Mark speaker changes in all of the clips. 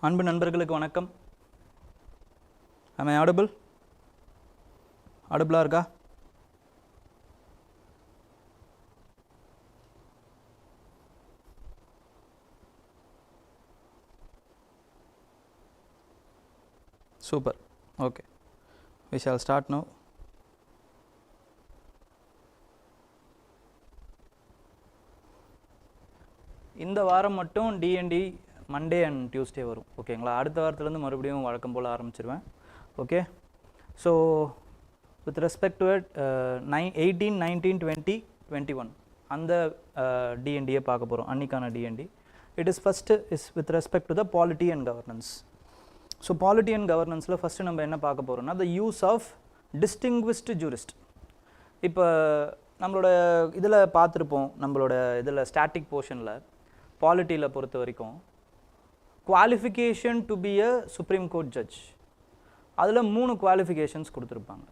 Speaker 1: அன்பு நண்பர்களுக்கு வணக்கம். am I audible? audible இருக்கா? Super. Okay, we shall start now. இந்த வாரம் மட்டும் D&D மண்டே அண்ட் டியூஸ்டே வரும். ஓகேங்களா? அடுத்த வாரத்துலேருந்து மறுபடியும் வழக்கம் போல் ஆரம்பிச்சிருவேன். Okay, so with respect to it 18, 19, 20, 21 அந்த D&Dயை பார்க்க போகிறோம். அன்றைக்கான D&D it is first is with respect to the polity and governance. So polity and கவர்னன்ஸில் ஃபஸ்ட்டு நம்ம என்ன பார்க்க போகிறோம்னா the use of distinguished jurist. இப்போ நம்மளோட இதில் பார்த்துருப்போம், நம்மளோட இதில் ஸ்டாட்டிக் போர்ஷனில் பாலிட்டியில் பொறுத்த வரைக்கும் qualification to be a supreme court judge அதில் 3 குவாலிஃபிகேஷன்ஸ் கொடுத்துருப்பாங்க.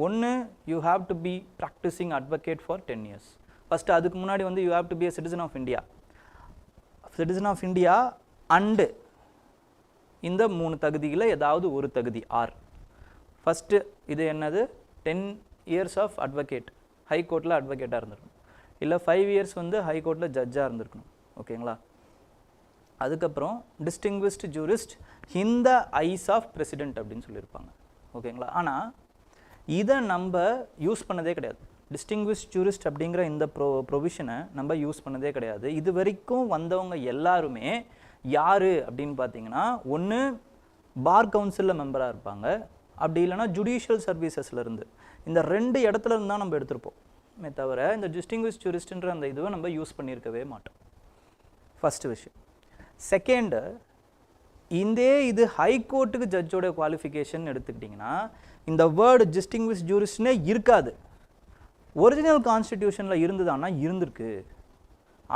Speaker 1: ஒன்று, you have to be practising advocate for 10 years. First அதுக்கு முன்னாடி வந்து you have to be a citizen of India. Citizen of India and இந்த 3 தகுதியில் ஏதாவது ஒரு தகுதி ஆர். ஃபஸ்ட்டு இது என்னது, 10 years ஆஃப் அட்வொகேட், ஹைகோர்ட்டில் அட்வொகேட்டாக இருந்திருக்கணும். இல்லை 5 years வந்து ஹைகோர்ட்டில் ஜட்ஜாக இருந்திருக்கணும். ஓகேங்களா? அதுக்கப்புறம் distinguished jurist in the eyes of president அப்படின்னு சொல்லியிருப்பாங்க. ஓகேங்களா? ஆனால் இதை நம்ம யூஸ் பண்ணதே கிடையாது. டிஸ்டிங்விஷ்ட் ஜூரிஸ்ட் அப்படிங்கிற இந்த ப்ரொவிஷனை நம்ம யூஸ் பண்ணதே கிடையாது. இது வரைக்கும் வந்தவங்க எல்லாருமே யார் அப்படின்னு பார்த்தீங்கன்னா, ஒன்று பார் கவுன்சிலில் மெம்பராக இருப்பாங்க, அப்படி இல்லைனா ஜுடிஷியல் சர்வீசஸ்லேருந்து. இந்த 2 இடத்துல இருந்து தான் நம்ம எடுத்திருப்போம் தவிர இந்த டிஸ்டிங்விஷ்ட் ஜூரிஸ்ட்ன்ற அந்த இதுவை நம்ம யூஸ் பண்ணியிருக்கவே மாட்டோம். ஃபஸ்ட்டு விஷயம். செகண்டு, இது ஹைகோர்ட்டுக்கு ஜட்ஜோட குவாலிஃபிகேஷன் எடுத்துக்கிட்டிங்கன்னா இந்த வேர்டு டிஸ்டிங்விஷ்ட் ஜூரிஸ்ட்னே இருக்காது. ஒரிஜினல் கான்ஸ்டிடியூஷனில் இருந்ததுன்னா இருந்திருக்கு.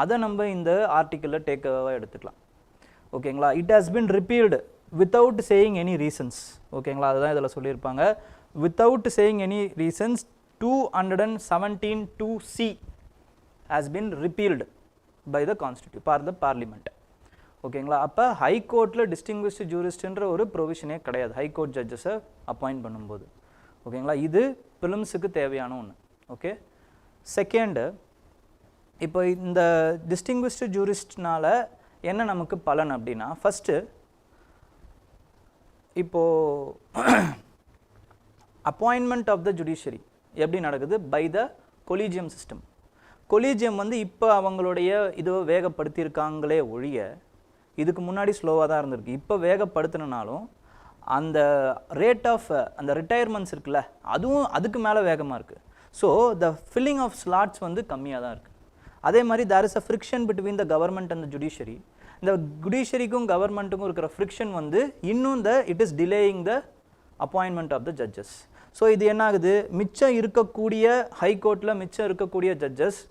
Speaker 1: அதை நம்ம இந்த ஆர்டிக்கிளில் டேக்அவாக எடுத்துக்கலாம். ஓகேங்களா? It has been repealed without saying any reasons. ஓகேங்களா? அதுதான் இதில் சொல்லியிருப்பாங்க. Without saying any reasons 217(2)(c) has been repealed by the constitution par the parliament. ஓகேங்களா? அப்போ ஹைகோர்ட்டில் டிஸ்டிங்விஷ்டு ஜூரிஸ்ட்ன்ற ஒரு ப்ரொவிஷனே கிடையாது ஹைகோர்ட் ஜட்ஜஸை அப்பாயிண்ட் பண்ணும்போது. ஓகேங்களா? இது பிலிம்ஸுக்கு தேவையான ஒன்று. ஓகே, செகண்டு, இப்போ இந்த டிஸ்டிங்விஷ்டு ஜூரிஸ்ட்னால என்ன நமக்கு பலன் அப்படின்னா, ஃபஸ்ட்டு இப்போது அப்பாயின்மெண்ட் ஆஃப் த ஜுடிஷியரி எப்படி நடக்குது, by the collegium system. Collegium வந்து இப்போ அவங்களுடைய இதுவை வேகப்படுத்தியிருக்காங்களே ஒழிய இதுக்கு முன்னாடி ஸ்லோவாக தான் இருந்திருக்கு. இப்போ வேகப்படுத்தினாலும் அந்த ரேட் ஆஃப் அந்த ரிட்டையர்மெண்ட்ஸ் இருக்குல்ல, அதுவும் அதுக்கு மேலே வேகமாக இருக்குது. So the filling of slots வந்து கம்மியாக தான் இருக்குது. அதே மாதிரி there is a friction between the government and the judiciary. இந்த ஜுடிஷியரிக்கும் கவர்மெண்ட்டுக்கும் இருக்கிற ஃப்ரிக்ஷன் வந்து இன்னும் it is delaying the appointment of the judges. So இது என்ன ஆகுது, மிச்சம் இருக்கக்கூடிய ஹைகோர்ட்டில் மிச்சம் இருக்கக்கூடிய ஜட்ஜஸ்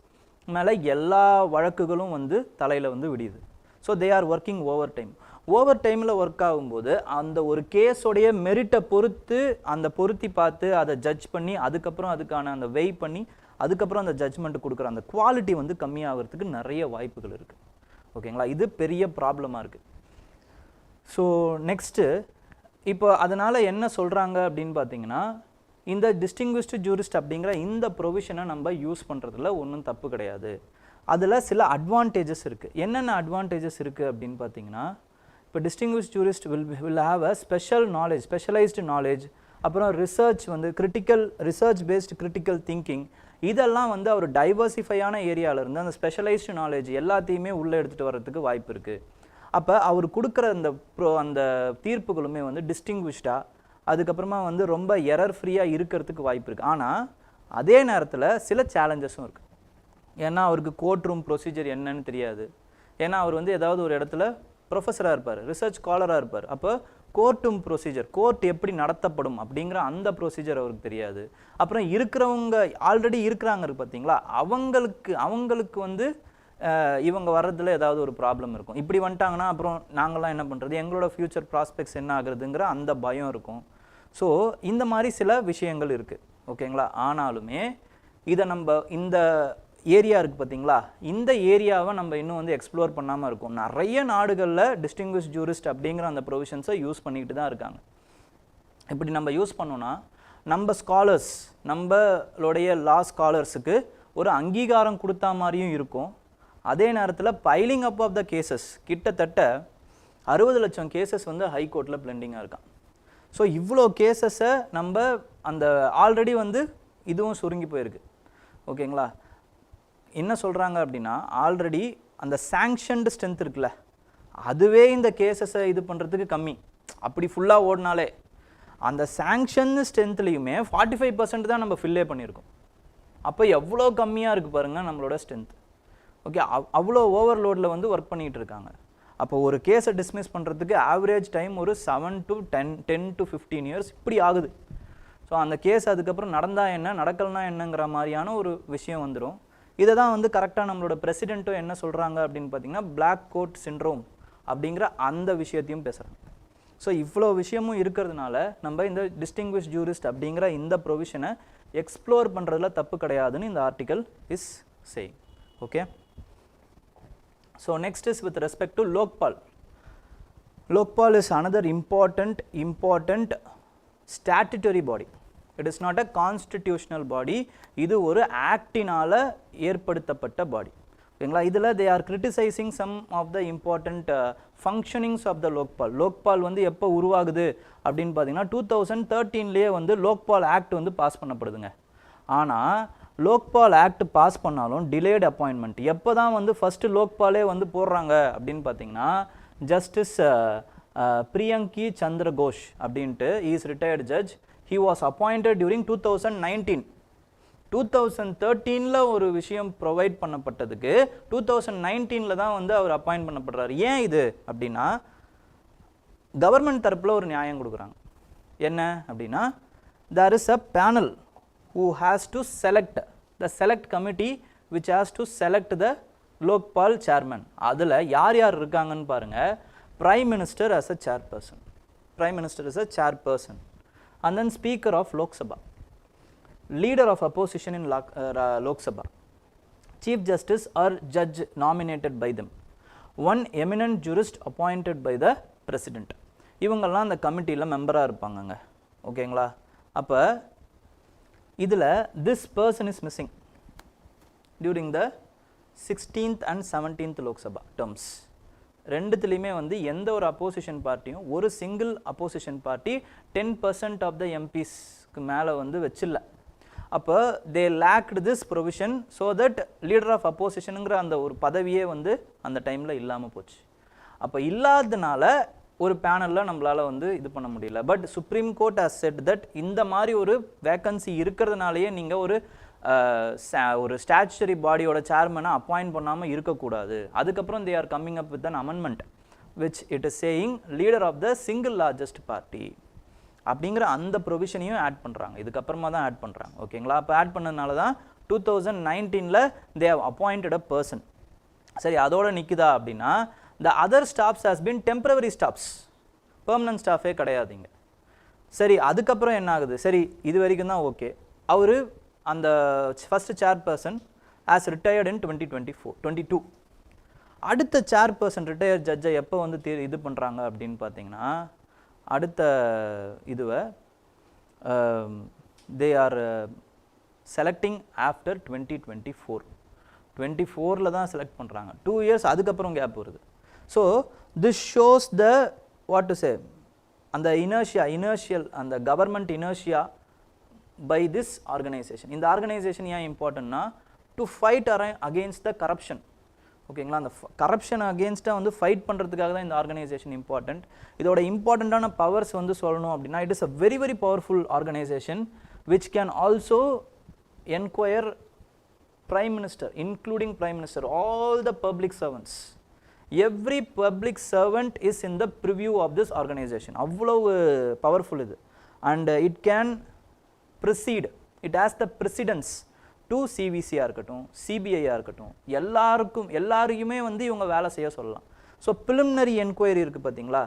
Speaker 1: மேலே எல்லா வழக்குகளும் வந்து தலையில் வந்து விடியுது. So they are working overtime. ஓவர் டைமில் ஒர்க் ஆகும்போது அந்த ஒரு கேஸோடைய மெரிட்டை பொறுத்து அந்த பொருத்தி பார்த்து அதை ஜட்ஜ் பண்ணி அதுக்கப்புறம் அதுக்கான அந்த வெய் பண்ணி அதுக்கப்புறம் அந்த ஜட்ஜ்மெண்ட் கொடுக்குற அந்த குவாலிட்டி வந்து கம்மியாகிறதுக்கு நிறைய வாய்ப்புகள் இருக்குது. ஓகேங்களா? இது பெரிய ப்ராப்ளமாக இருக்குது. ஸோ நெக்ஸ்ட்டு, இப்போ அதனால் என்ன சொல்கிறாங்க அப்படின்னு பார்த்தீங்கன்னா, இந்த டிஸ்டிங்விஷ்டு ஜூரிஸ்ட் அப்படிங்கிற இந்த ப்ரொவிஷனை நம்ம யூஸ் பண்ணுறதுல ஒன்றும் தப்பு கிடையாது. அதில் சில அட்வான்டேஜஸ் இருக்குது. என்னென்ன அட்வான்டேஜஸ் இருக்குது அப்படின்னு பார்த்தீங்கன்னா, இப்போ distinguished jurist will have a special knowledge, specialised knowledge, அப்புறம் ரிசர்ச் வந்து ரிசர்ச் பேஸ்டு கிரிட்டிக்கல் திங்கிங், இதெல்லாம் வந்து அவர் டைவர்சிஃபையான ஏரியாவிலேருந்து அந்த ஸ்பெஷலைஸ்டு நாலேஜ் எல்லாத்தையுமே உள்ளே எடுத்துகிட்டு வர்றதுக்கு வாய்ப்பு இருக்குது. அப்போ அவர் கொடுக்குற அந்த தீர்ப்புகளுமே வந்து டிஸ்டிங்விஷ்டாக, அதுக்கப்புறமா வந்து ரொம்ப எரர் ஃப்ரீயாக இருக்கிறதுக்கு வாய்ப்பு இருக்குது. ஆனால் அதே நேரத்தில் சில சேலஞ்சஸும் இருக்குது. ஏன்னா அவருக்கு கோர்ட் ரூம் ப்ரொசீஜர் என்னன்னு தெரியாது. ஏன்னா அவர் வந்து ஏதாவது ஒரு இடத்துல ப்ரொஃபஸராக இருப்பார், ரிசர்ச் ஸ்காலராக இருப்பார். அப்போ கோர்ட் ரூம் ப்ரொசீஜர், கோர்ட் எப்படி நடத்தப்படும் அப்படிங்கிற அந்த ப்ரொசீஜர் அவருக்கு தெரியாது. அப்புறம் இருக்கிறவங்க ஆல்ரெடி இருக்கிறாங்க பார்த்தீங்களா, அவங்களுக்கு வந்து இவங்க வர்றதுல ஏதாவது ஒரு ப்ராப்ளம் இருக்கும். இப்படி வந்துட்டாங்கன்னா அப்புறம் நாங்களாம் என்ன பண்ணுறது, எங்களோட ஃப்யூச்சர் ப்ராஸ்பெக்ட்ஸ் என்ன ஆகுறதுங்கிற அந்த பயம் இருக்கும். ஸோ இந்த மாதிரி சில விஷயங்கள் இருக்குது. ஓகேங்களா? ஆனாலுமே இதை நம்ம ஏரியா இருக்குது பார்த்தீங்களா, இந்த ஏரியாவை நம்ம இன்னும் வந்து எக்ஸ்ப்ளோர் பண்ணாமல் இருக்கோம். நிறைய நாடுகளில் டிஸ்டிங்விஷ் ஜூரிஸ்ட் அப்படிங்கிற அந்த ப்ரொவிஷன்ஸை யூஸ் பண்ணிக்கிட்டு தான் இருக்காங்க. இப்படி நம்ம யூஸ் பண்ணோன்னா நம்ம ஸ்காலர்ஸ், நம்மளுடைய லா ஸ்காலர்ஸுக்கு ஒரு அங்கீகாரம் கொடுத்தா மாதிரியும் இருக்கும். அதே நேரத்தில் piling up of the cases, கிட்டத்தட்ட 60 லட்சம் கேசஸ் வந்து ஹைகோர்ட்டில் பெண்டிங்காக இருக்கான். ஸோ இவ்வளோ கேசஸை நம்ம அந்த ஆல்ரெடி வந்து இதுவும் சுருங்கி போயிருக்கு. ஓகேங்களா, என்ன சொல்கிறாங்க அப்படின்னா, ஆல்ரெடி அந்த சாங்ஷன்டு ஸ்ட்ரென்த் இருக்குல்ல, அதுவே இந்த கேசஸை இது பண்ணுறதுக்கு கம்மி. அப்படி ஃபுல்லாக ஓடினாலே அந்த சாங்ஷன் ஸ்ட்ரென்த்லேயுமே 45% தான் நம்ம ஃபில்லே பண்ணியிருக்கோம். அப்போ எவ்வளோ கம்மியாக இருக்குது பாருங்கள் நம்மளோட ஸ்ட்ரென்த். ஓகே, அவ்வளோ ஓவர்லோடில் வந்து ஒர்க் பண்ணிகிட்டு இருக்காங்க. அப்போ ஒரு கேஸை டிஸ்மிஸ் பண்ணுறதுக்கு ஆவரேஜ் டைம் ஒரு 7 to 10 to 15 years இப்படி ஆகுது. ஸோ அந்த கேஸ் அதுக்கப்புறம் நடந்தால் என்ன, நடக்கலனா என்னங்கிற மாதிரியான ஒரு விஷயம் வந்துடும். இதை தான் வந்து கரெக்டாக நம்மளோட பிரசிடெண்ட்டும் என்ன சொல்கிறாங்க அப்படின்னு பார்த்தீங்கன்னா, பிளாக் கோட் சிண்ட்ரோம் அப்படிங்கிற அந்த விஷயத்தையும் பேசுகிறாங்க. ஸோ இவ்வளோ விஷயமும் இருக்கிறதுனால நம்ம இந்த டிஸ்டிங்விஷ் ஜூரிஸ்ட் அப்படிங்கிற இந்த ப்ரொவிஷனை எக்ஸ்ப்ளோர் பண்ணுறதுல தப்பு கிடையாதுன்னு இந்த article is saying. Okay, so next is with respect to Lokpal. Lokpal is another important statutory body. It is not a constitutional body. இது ஒரு ஆக்டினால ஏற்படுத்தப்பட்ட பாடி. ஓகேங்களா, இதில் they are criticizing some of the important functionings of the Lokpal. Lokpal வந்து எப்போ உருவாகுது அப்படின்னு பார்த்தீங்கன்னா 2013லேயே வந்து Lokpal ஆக்ட் வந்து பாஸ் பண்ணப்படுதுங்க. ஆனால் லோக்பால் ஆக்ட் பாஸ் பண்ணாலும் டிலேட் அப்பாயின்மெண்ட். எப்போ தான் வந்து ஃபஸ்ட்டு லோக்பாலே வந்து போடுறாங்க அப்படின்னு பார்த்தீங்கன்னா, ஜஸ்டிஸ் பிரியங்கி சந்திர கோஷ் அப்படின்ட்டு is retired judge. He was appointed during 2019. 2013ல் ஒரு விஷயம் ப்ரொவைட் பண்ணப்பட்டதுக்கு 2019ல் தான் வந்து அவர் அப்பாயிண்ட் பண்ணப்படுறாரு. ஏன் இது அப்படின்னா, கவர்மெண்ட் தரப்பில் ஒரு நியாயம் கொடுக்குறாங்க. என்ன அப்படின்னா, there is a panel who has to select, the select committee which has to select the Lokpal chairman. அதில் யார் யார் இருக்காங்கன்னு பாருங்கள். Prime Minister as a chairperson, Prime Minister is a chairperson, and then Speaker of Lok Sabha, Leader of opposition in Lok Sabha, Chief Justice or judge nominated by them, one eminent jurist appointed by the President. இவங்கெல்லாம் அந்த கமிட்டியில் மெம்பராக இருப்பாங்கங்க. ஓகேங்களா, அப்போ இதில் this person is missing during the 16th and 17th Lok Sabha terms. ரெண்டுத்துலேயுமே வந்து எந்த ஒரு அப்போசிஷன் பார்ட்டியும், ஒரு single opposition party 10% of the எம்பிஸ்க்கு மேலே வந்து வச்சில்ல. அப்போ they lacked this provision so that leader of அப்போசிஷனுங்கிற அந்த ஒரு பதவியே வந்து அந்த டைமில் இல்லாமல் போச்சு. அப்போ இல்லாததுனால ஒரு பேனலில் நம்மளால் வந்து இது பண்ண முடியல. But supreme court has set that இந்த மாதிரி ஒரு வேக்கன்சி இருக்கிறதுனாலேயே நீங்கள் ஒரு ஸ்டாச்சுட்டரி பாடியோட சேர்மனை அப்பாயிண்ட் பண்ணாமல் இருக்கக்கூடாது. அதுக்கப்புறம் they are coming up with an amendment which it is saying leader of the single largest party அப்படிங்கிற அந்த ப்ரொவிஷனையும் ஆட் பண்ணுறாங்க. இதுக்கப்புறமா தான் ஆட் பண்ணுறாங்க. ஓகேங்களா, அப்போ ஆட் பண்ணதுனால தான் 2019ல் they have appointed a person. சரி, அதோட நிற்குதா அப்படின்னா, the other staffs has been temporary staffs, permanent staffே கிடையாதுங்க. சரி, அதுக்கப்புறம் என்ன ஆகுது? சரி, இது வரைக்கும் தான் ஓகே. அவர் அந்த first chairperson as retired in 2022. அடுத்த சேர்பர்சன் ரிட்டையர்ட் ஜட்ஜை எப்போ வந்து இது பண்ணுறாங்க அப்படின்னு பார்த்தீங்கன்னா, அடுத்த இதுவை தே ஆர் செலக்டிங் ஆஃப்டர் 2024 தான் செலக்ட் பண்ணுறாங்க. 2 years அதுக்கப்புறம் கேப் வருது. So this shows the what to say, அந்த இனர்ஷியல் அந்த government inertia by this organisation. இந்த ஆர்கனைசேஷன் ஏன் இம்பார்ட்டன்ட்னா, to fight against the corruption. ஓகேங்களா, அந்த கரப்ஷன் அகெயின்ஸ்டாக வந்து ஃபைட் பண்ணுறதுக்காக தான் இந்த ஆர்கனைசேஷன் இம்பார்ட்டன்ட். இதோட இம்பார்ட்டண்ட்டான பவர்ஸ் வந்து சொல்லணும் அப்படின்னா, it is a very very powerful organisation which can also enquire Prime Minister, including Prime Minister, all the public servants. Every public servant is in the preview of this organization. அவ்வளவு powerful இது. And it can proceed, it has the precedence to CVC-ஆ இருக்கட்டும், CBI-ஆ இருக்கட்டும், எல்லாருக்குமே வந்து இவங்க வேலை செய்ய சொல்லலாம். ஸோ preliminary enquiry இருக்குது பார்த்தீங்களா,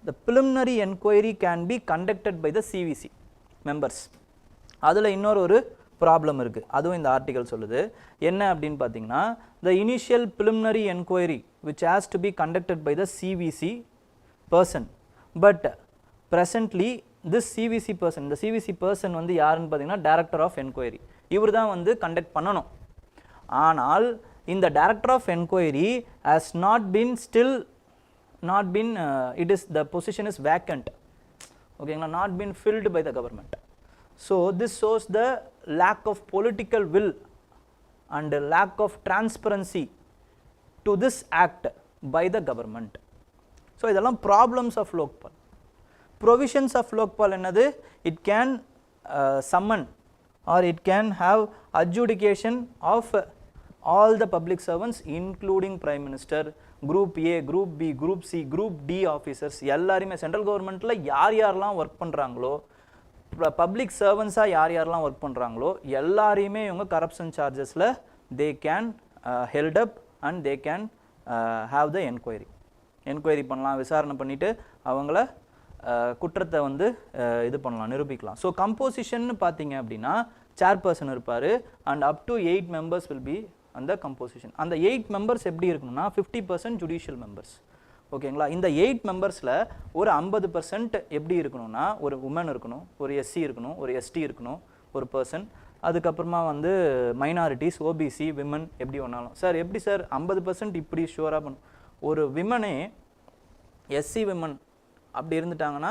Speaker 1: the preliminary enquiry can be conducted by the CVC members. அதில் இன்னொரு ப்ராப்ளம் இருக்குது, அதுவும் இந்த ஆர்டிகல் சொல்லுது. என்ன அப்படின்னு பார்த்தீங்கன்னா, the initial preliminary enquiry which has to be conducted by the CVC person, but presently this CVC person, இந்த CVC person வந்து யாருன்னு பார்த்தீங்கன்னா டைரக்டர் ஆஃப் என்கொயரி, இவர் தான் வந்து கண்டக்ட் பண்ணணும். ஆனால் இந்த director of enquiry has not been it is the position is vacant, ஓகேங்களா, not been filled by the government. So this shows the lack of political will and lack of transparency to this act by the government. So இதெல்லாம் problems of Lokpal. Provisions of Lokpal என்னது, it can summon or it can have adjudication of all the public servants including prime minister, group A, group B, group C, group D officers எல்லாருமே central கவர்மெண்ட்ல யாரெல்லாம் work பண்றாங்களோ, public சர்வன்ஸா யாரெல்லாம் work பண்றாங்களோ எல்லாரையுமே இவங்க corruption சார்ஜஸ்ல they can held up and they can have the enquiry பண்ணலாம், விசாரணை பண்ணிட்டு அவங்கள குற்றத்தை வந்து இது பண்ணலாம், நிரூபிக்கலாம். ஸோ கம்போசிஷன் பார்த்தீங்க அப்படின்னா சேர்பர்சன் இருப்பார் and up to 8 members will be அந்த கம்போசிஷன். அந்த 8 members எப்படி இருக்கணும்னா 50% ஜுடிஷியல் மெம்பர்ஸ், ஓகேங்களா. இந்த 8 மெம்பர்ஸில் ஒரு 50% எப்படி இருக்கணும்னா ஒரு உமன் இருக்கணும், ஒரு எஸ்சி இருக்கணும், ஒரு எஸ்டி இருக்கணும், ஒரு பர்சன், அதுக்கப்புறமா வந்து மைனாரிட்டிஸ், ஓபிசி, விமன் எப்படி ஒன்றாலும். சார் எப்படி சார் 50% இப்படி ஷுவராக பண்ணும்? ஒரு விமனே எஸ்சி விமன் அப்படி இருந்துட்டாங்கன்னா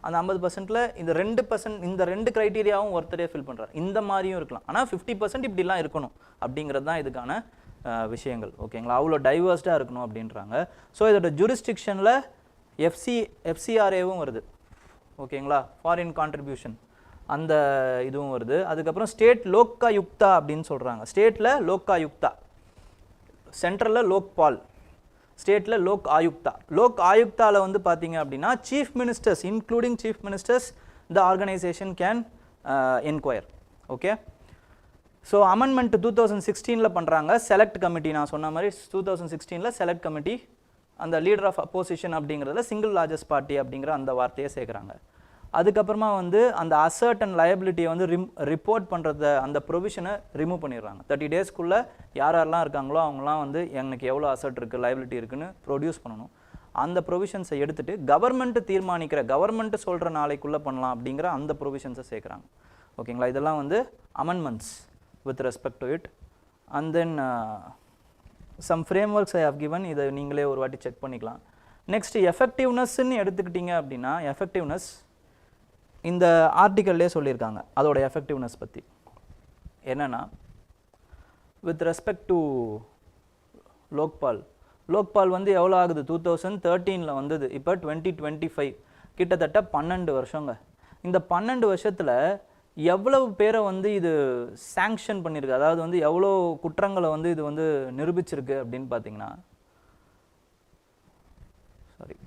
Speaker 1: அந்த 50%ல் இந்த 2% இந்த 2 க்ரைட்டீரியாவும் ஒருத்தரே ஃபில் பண்ணுறாரு, இந்த மாதிரியும் இருக்கலாம். ஆனால் 50% இப்படிலாம் இருக்கணும் அப்படிங்கிறது தான் இதுக்கான விஷயங்கள், ஓகேங்களா. அவ்வளோ டைவர்ஸ்டாக இருக்கணும் அப்படின்றாங்க. ஸோ இதோட ஜூரிஸ்டிக்ஷனில் எஃப்சிஆர்ஏவும் வருது, ஓகேங்களா, ஃபாரின் கான்ட்ரிபியூஷன் அந்த இதுவும் வருது. அதுக்கப்புறம் ஸ்டேட் லோக்காயுக்தா அப்படின்னு சொல்கிறாங்க. ஸ்டேட்டில் லோக்காயுக்தா, சென்ட்ரலில் லோக்பால், ஸ்டேட்டில் லோக் ஆயுக்தாவில் வந்து பார்த்தீங்க அப்படின்னா chief ministers including chief ministers the organization can enquire. Okay, so amendment 2016 பண்ணுறாங்க. செலக்ட் கமிட்டி, நான் சொன்ன மாதிரி 2016 செலக்ட் கமிட்டி, அந்த லீடர் ஆஃப் அப்போசிஷன் அப்படிங்கிறதுல சிங்கிள் லார்ஜஸ்ட் பார்ட்டி அப்படிங்கிற அந்த வார்த்தையை சேர்க்குறாங்க. அதுக்கப்புறமா வந்து அந்த அசர்ட் அண்ட் லயபிலிட்டியை வந்து ரிப்போர்ட் பண்ணுறத அந்த ப்ரொவிஷனை ரிமூவ் பண்ணிடுறாங்க. 30 daysக்குள்ளே யாரெல்லாம் இருக்காங்களோ அவங்களாம் வந்து எனக்கு எவ்வளோ அசர்ட் இருக்குது, லயபிலிட்டி இருக்குன்னு ப்ரொடியூஸ் பண்ணணும். அந்த ப்ரொவிஷன்ஸை எடுத்துகிட்டு கவர்மெண்ட்டு தீர்மானிக்கிற, கவர்மெண்ட்டு சொல்கிற நாளைக்குள்ளே பண்ணலாம் அப்படிங்கிற அந்த ப்ரொவிஷன்ஸை சேர்க்குறாங்க, ஓகேங்களா. இதெல்லாம் வந்து amendments with respect to it. And then some frameworks I have given, இதை நீங்களே ஒரு வாட்டி செக் பண்ணிக்கலாம். நெக்ஸ்ட் எஃபெக்டிவ்னஸ்ன்னு எடுத்துக்கிட்டிங்க அப்படின்னா, எஃபெக்டிவ்னஸ் இந்த ஆர்டிக்கல்லே சொல்லியிருக்காங்க. அதோட எஃபெக்டிவ்னஸ் பற்றி என்னென்னா, வித் ரெஸ்பெக்ட் டு லோக்பால் வந்து எவ்வளோ ஆகுது, 2013 வந்தது, இப்போ 2025, கிட்டத்தட்ட 12 வருஷங்க. இந்த 12 வருஷத்தில் எவ்வளவு பேரை வந்து இது சாங்ஷன் பண்ணியிருக்கு, அதாவது வந்து எவ்வளோ குற்றங்களை வந்து இது வந்து நிரூபிச்சிருக்கு அப்படின்னு பார்த்தீங்கன்னா, சாரி,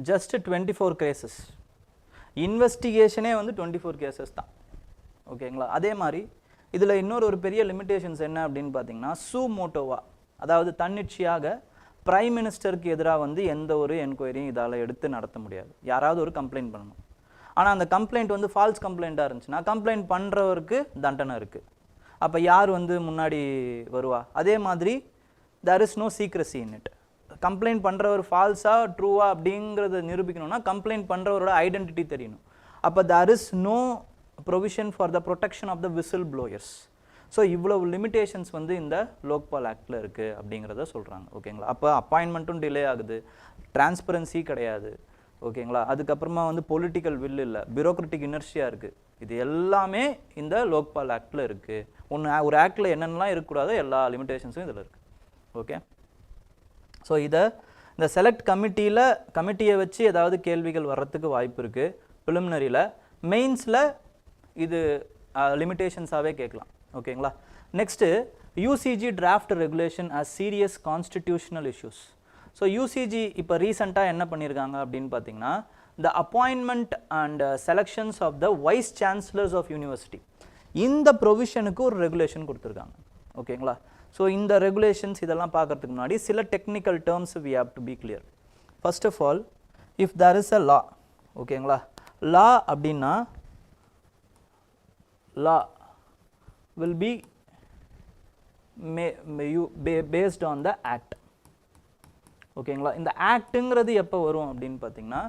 Speaker 1: ஜஸ்ட் 24 கேசஸ். இன்வெஸ்டிகேஷனே வந்து 24 கேசஸ் தான், ஓகேங்களா. அதே மாதிரி இதில் இன்னொரு பெரிய லிமிட்டேஷன்ஸ் என்ன அப்படின்னு பார்த்தீங்கன்னா, சூமோட்டோவா, அதாவது தன்னிச்சையாக பிரைம் மினிஸ்டருக்கு எதிராக வந்து எந்த ஒரு என்கொயரியும் இதால் எடுத்து நடத்த முடியாது. யாராவது ஒரு கம்ப்ளைண்ட் பண்ணணும். ஆனால் அந்த கம்ப்ளைண்ட் வந்து ஃபால்ஸ் கம்ப்ளைண்ட்டாக இருந்துச்சுன்னா கம்ப்ளைண்ட் பண்ணுறவருக்கு தண்டனை இருக்குது. அப்போ யார் வந்து முன்னாடி வருவா? அதே மாதிரி there is no secrecy in it. Complaint பண்ணுறவர் ஃபால்ஸா ட்ரூவா அப்படிங்கிறத நிரூபிக்கணும்னா கம்ப்ளைண்ட் பண்ணுறவரோட ஐடென்டிட்டி தெரியணும். அப்போ there is no provision for the protection of the whistleblowers. So இவ்வளவு லிமிட்டேஷன்ஸ் வந்து இந்த லோக்பால் ஆக்டில் இருக்குது அப்படிங்கிறத சொல்கிறாங்க, ஓகேங்களா. அப்போ அப்பாயின்மெண்ட்டும் டிலே ஆகுது, டிரான்ஸ்பரன்சி கிடையாது, ஓகேங்களா. அதுக்கப்புறமா வந்து பொலிட்டிக்கல் வில் இல்லை, பியூரோக்ராட்டிக் இனர்ஷியா இருக்குது. இது எல்லாமே இந்த லோக்பால் ஆக்டில் இருக்குது. ஒரு ஆக்டில் என்னென்னலாம் இருக்கக்கூடாதோ எல்லா லிமிட்டேஷன்ஸும் இதில் இருக்குது, ஓகே. ஸோ இதை இந்த செலக்ட் கமிட்டியை வச்சு ஏதாவது கேள்விகள் வர்றதுக்கு வாய்ப்பு இருக்குது. ப்ரிலிமினரியில், மெயின்ஸில் இது லிமிட்டேஷன்ஸாகவே கேட்கலாம், ஓகேங்களா. Next UGC draft regulation as serious constitutional issues. So UGC இப்போ ரீசெண்டாக என்ன பண்ணியிருக்காங்க அப்படின்னு பார்த்தீங்கன்னா, the appointment and selections of the vice chancellors of university. இந்த ப்ரொவிஷனுக்கு ஒரு ரெகுலேஷன் கொடுத்துருக்காங்க. ஓகேங்களா? ஸோ இந்த ரெகுலேஷன்ஸ் இதெல்லாம் பார்க்கறதுக்கு முன்னாடி சில technical terms we have to be clear. First of all, if there is a law, ஓகேங்களா, law அப்படின்னா law will be based on the act. ஓகேங்களா? இந்த ஆக்ட்ங்கிறது எப்போ வரும் அப்படின்னு பார்த்தீங்கன்னா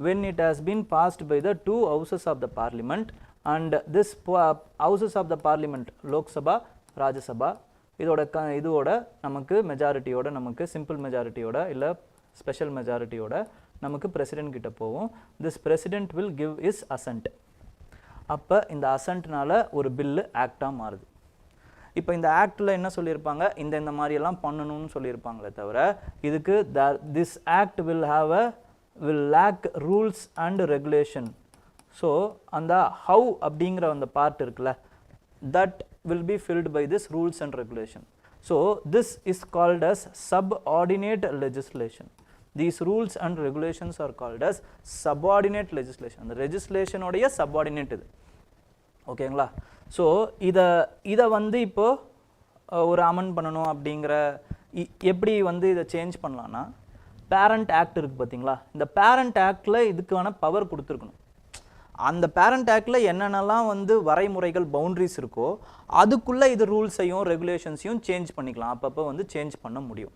Speaker 1: when it has been passed by the two houses of the parliament and this houses of the parliament, Lok Sabha, Rajya Sabha, இதோட நமக்கு மெஜாரிட்டியோட, நமக்கு சிம்பிள் மெஜாரிட்டியோட இல்லை ஸ்பெஷல் மெஜாரிட்டியோட நமக்கு பிரசிடென்ட் கிட்ட போகும். This president will give is assent. அப்போ இந்த அசன்ட்னால ஒரு பில்லு ஆக்டாக மாறுது. இப்போ இந்த ஆக்டில் என்ன சொல்லியிருப்பாங்க, இந்த மாதிரியெல்லாம் பண்ணணும்னு சொல்லியிருப்பாங்களே தவிர இதுக்கு this act will lack rules and regulation. So அந்த how அப்படிங்கிற அந்த பார்ட் இருக்குல்ல, that will be filled by this rules and regulation. So this is called as subordinate legislation. These rules and regulations are called as subordinate legislation. The legislation உடைய subordinate இது. ஓகேங்களா? So இதை வந்து இப்போ ஒரு அமெண்ட் பண்ணணும் அப்படிங்கிற எப்படி வந்து இதை சேஞ்ச் பண்ணலான்னா, பேரண்ட் ஆக்ட் இருக்குது பார்த்தீங்களா, இந்த பேரண்ட் ஆக்டில் இதுக்கான பவர் கொடுத்துருக்கணும். அந்த பேரண்ட் ஆக்டில் என்னென்னலாம் வந்து வரைமுறைகள் பவுண்ட்ரிஸ் இருக்கோ அதுக்குள்ளே இது ரூல்ஸையும் ரெகுலேஷன்ஸையும் சேஞ்ச் பண்ணிக்கலாம், அப்பப்போ வந்து சேஞ்ச் பண்ண முடியும்.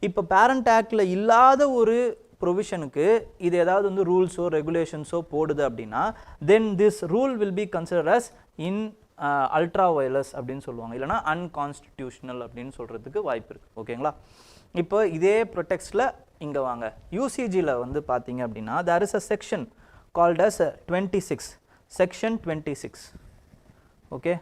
Speaker 1: இப்போ பேரண்ட் ஆக்டில் இல்லாத ஒரு ப்ரொவிஷனுக்கு இது ஏதாவது வந்து ரூல்ஸோ ரெகுலேஷன்ஸோ போடுது அப்படின்னா then this rule will be consider as in ultra vires அப்படின்னு சொல்லுவாங்க, இல்லைனா அன்கான்ஸ்டிடியூஷனல் அப்படின்னு சொல்கிறதுக்கு வாய்ப்பு இருக்குது. ஓகேங்களா? இப்போ இதே ப்ரொடெக்ட்ஸில் இங்கே வாங்க, யூசிஜியில் வந்து பார்த்தீங்க அப்படின்னா there is a section called as 26, section 26. okay,